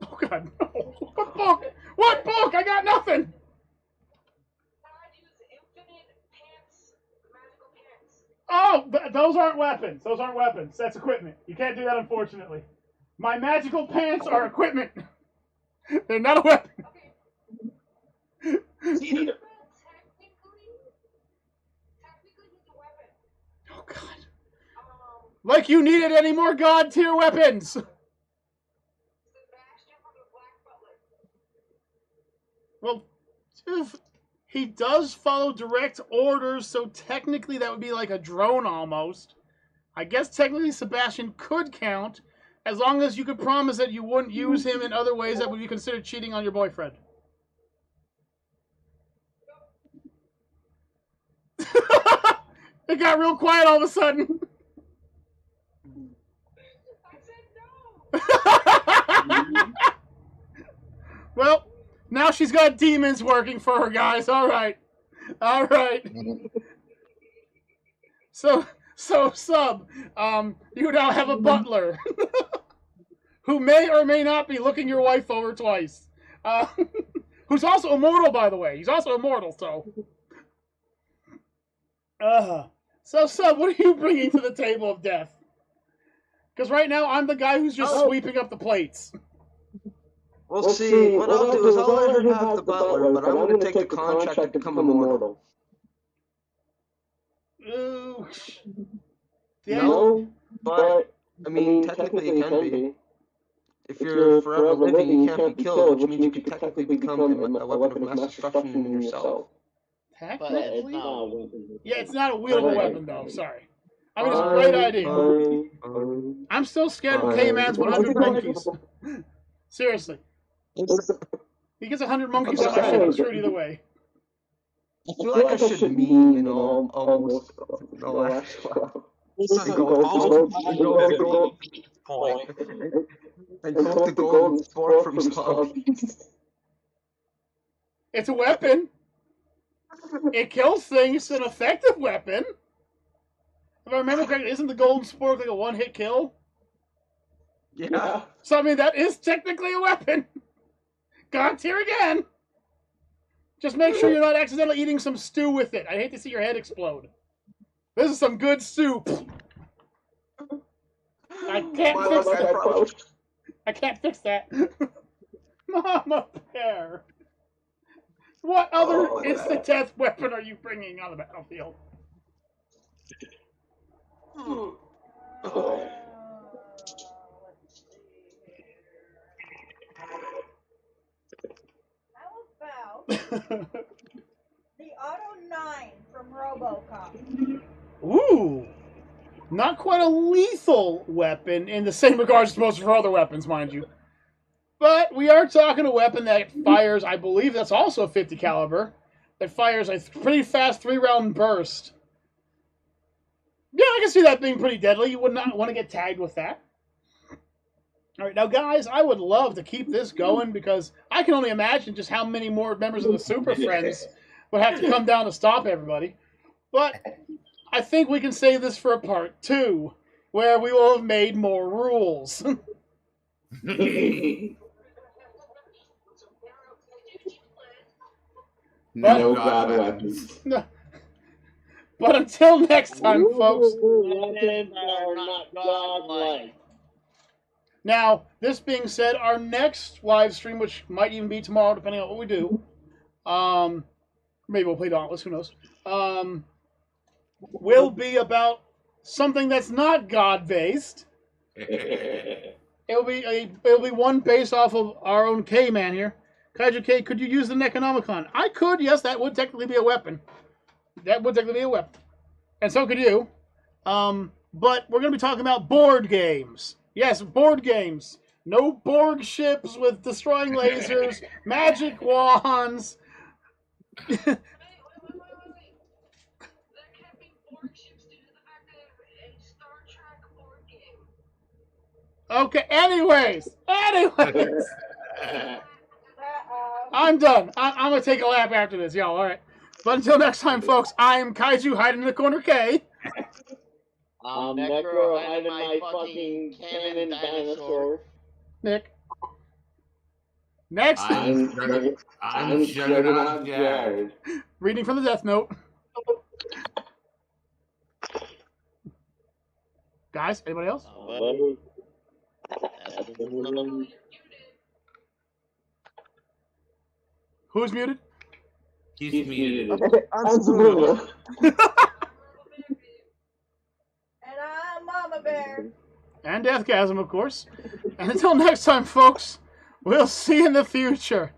S1: Oh, God, no. What book? What book? I got nothing. Oh, those aren't weapons. Those aren't weapons. That's equipment. You can't do that, unfortunately. My magical pants are equipment. They're not a weapon. Oh, God. Like you needed any more God tier weapons. Well, he does follow direct orders, so technically that would be like a drone almost. I guess technically Sebastian could count, as long as you could promise that you wouldn't use him in other ways that would be considered cheating on your boyfriend. It got real quiet all of a sudden. Well, now she's got demons working for her, guys. All right. All right. So Sub, you now have a butler who may or may not be looking your wife over twice. Who's also immortal, by the way. He's also immortal, so. So, Sub, what are you bringing to the table of death? Because right now, I'm the guy who's just sweeping up the plates.
S4: We'll see. What I'll do is I'll let her have the butler, but I'm going to take the contract to become immortal.
S1: Ooh.
S4: No, but, I mean, technically it can be. If you're forever living, you can't be killed, which means you could technically become a weapon of mass destruction yourself.
S1: Technically? Yeah, it's not a wieldable weapon, though. Sorry. I mean, it's a great idea. I'm still scared of K-Man's 100 monkeys. Seriously. He gets 100 monkeys on my ship. It's true either way.
S4: I feel like I should meme, you know, almost the last one. Point. And took the golden sport from Slug.
S1: It's a weapon. It kills things. It's an effective weapon. If I remember correctly, isn't the golden sport like a one-hit kill?
S4: Yeah.
S1: So, I mean, that is technically a weapon. God tier again. Just make sure you're not accidentally eating some stew with it. I hate to see your head explode. This is some good soup. I can't fix that. I can't fix that. Mama Bear. What other instant death weapon are you bringing on the battlefield?
S5: How about the Auto 9 from RoboCop?
S1: Ooh. Not quite a lethal weapon in the same regards as most of her other weapons, mind you. But we are talking a weapon that fires, I believe that's also a 50 caliber, that fires a pretty fast 3-round burst. Yeah, I can see that being pretty deadly. You would not want to get tagged with that. All right, now, guys, I would love to keep this going because I can only imagine just how many more members of the Super Friends would have to come down to stop everybody. But I think we can save this for a part 2, where we will have made more rules.
S3: No God weapons.
S1: But until next time, folks.
S6: Weapons are not godlike.
S1: Now, this being said, our next live stream, which might even be tomorrow, depending on what we do, maybe we'll play Dauntless, who knows, will be about something that's not God-based. It'll be one based off of our own K-Man here. Kaiju K, could you use the Necronomicon? I could, yes, that would technically be a weapon. That would technically be a weapon. And so could you. But we're going to be talking about board games. Yes, board games. No Borg ships with destroying lasers, magic wands.
S8: There can't be Borg ships due to the fact that
S1: Okay, anyways. I'm done. I'm going to take a lap after this, y'all. All right. But until next time, folks, I'm Kaiju hiding in the corner K.
S6: I'm Necro hiding my fucking cannon dinosaur.
S1: Nick. Next.
S3: I'm Juggernaut Jared.
S1: Reading from the Death Note. Guys, anybody else? Who's muted?
S3: He's muted.
S4: I'm Sabrina.
S5: And I'm Mama Bear.
S1: And Deathgasm, of course. And until next time, folks, we'll see you in the future.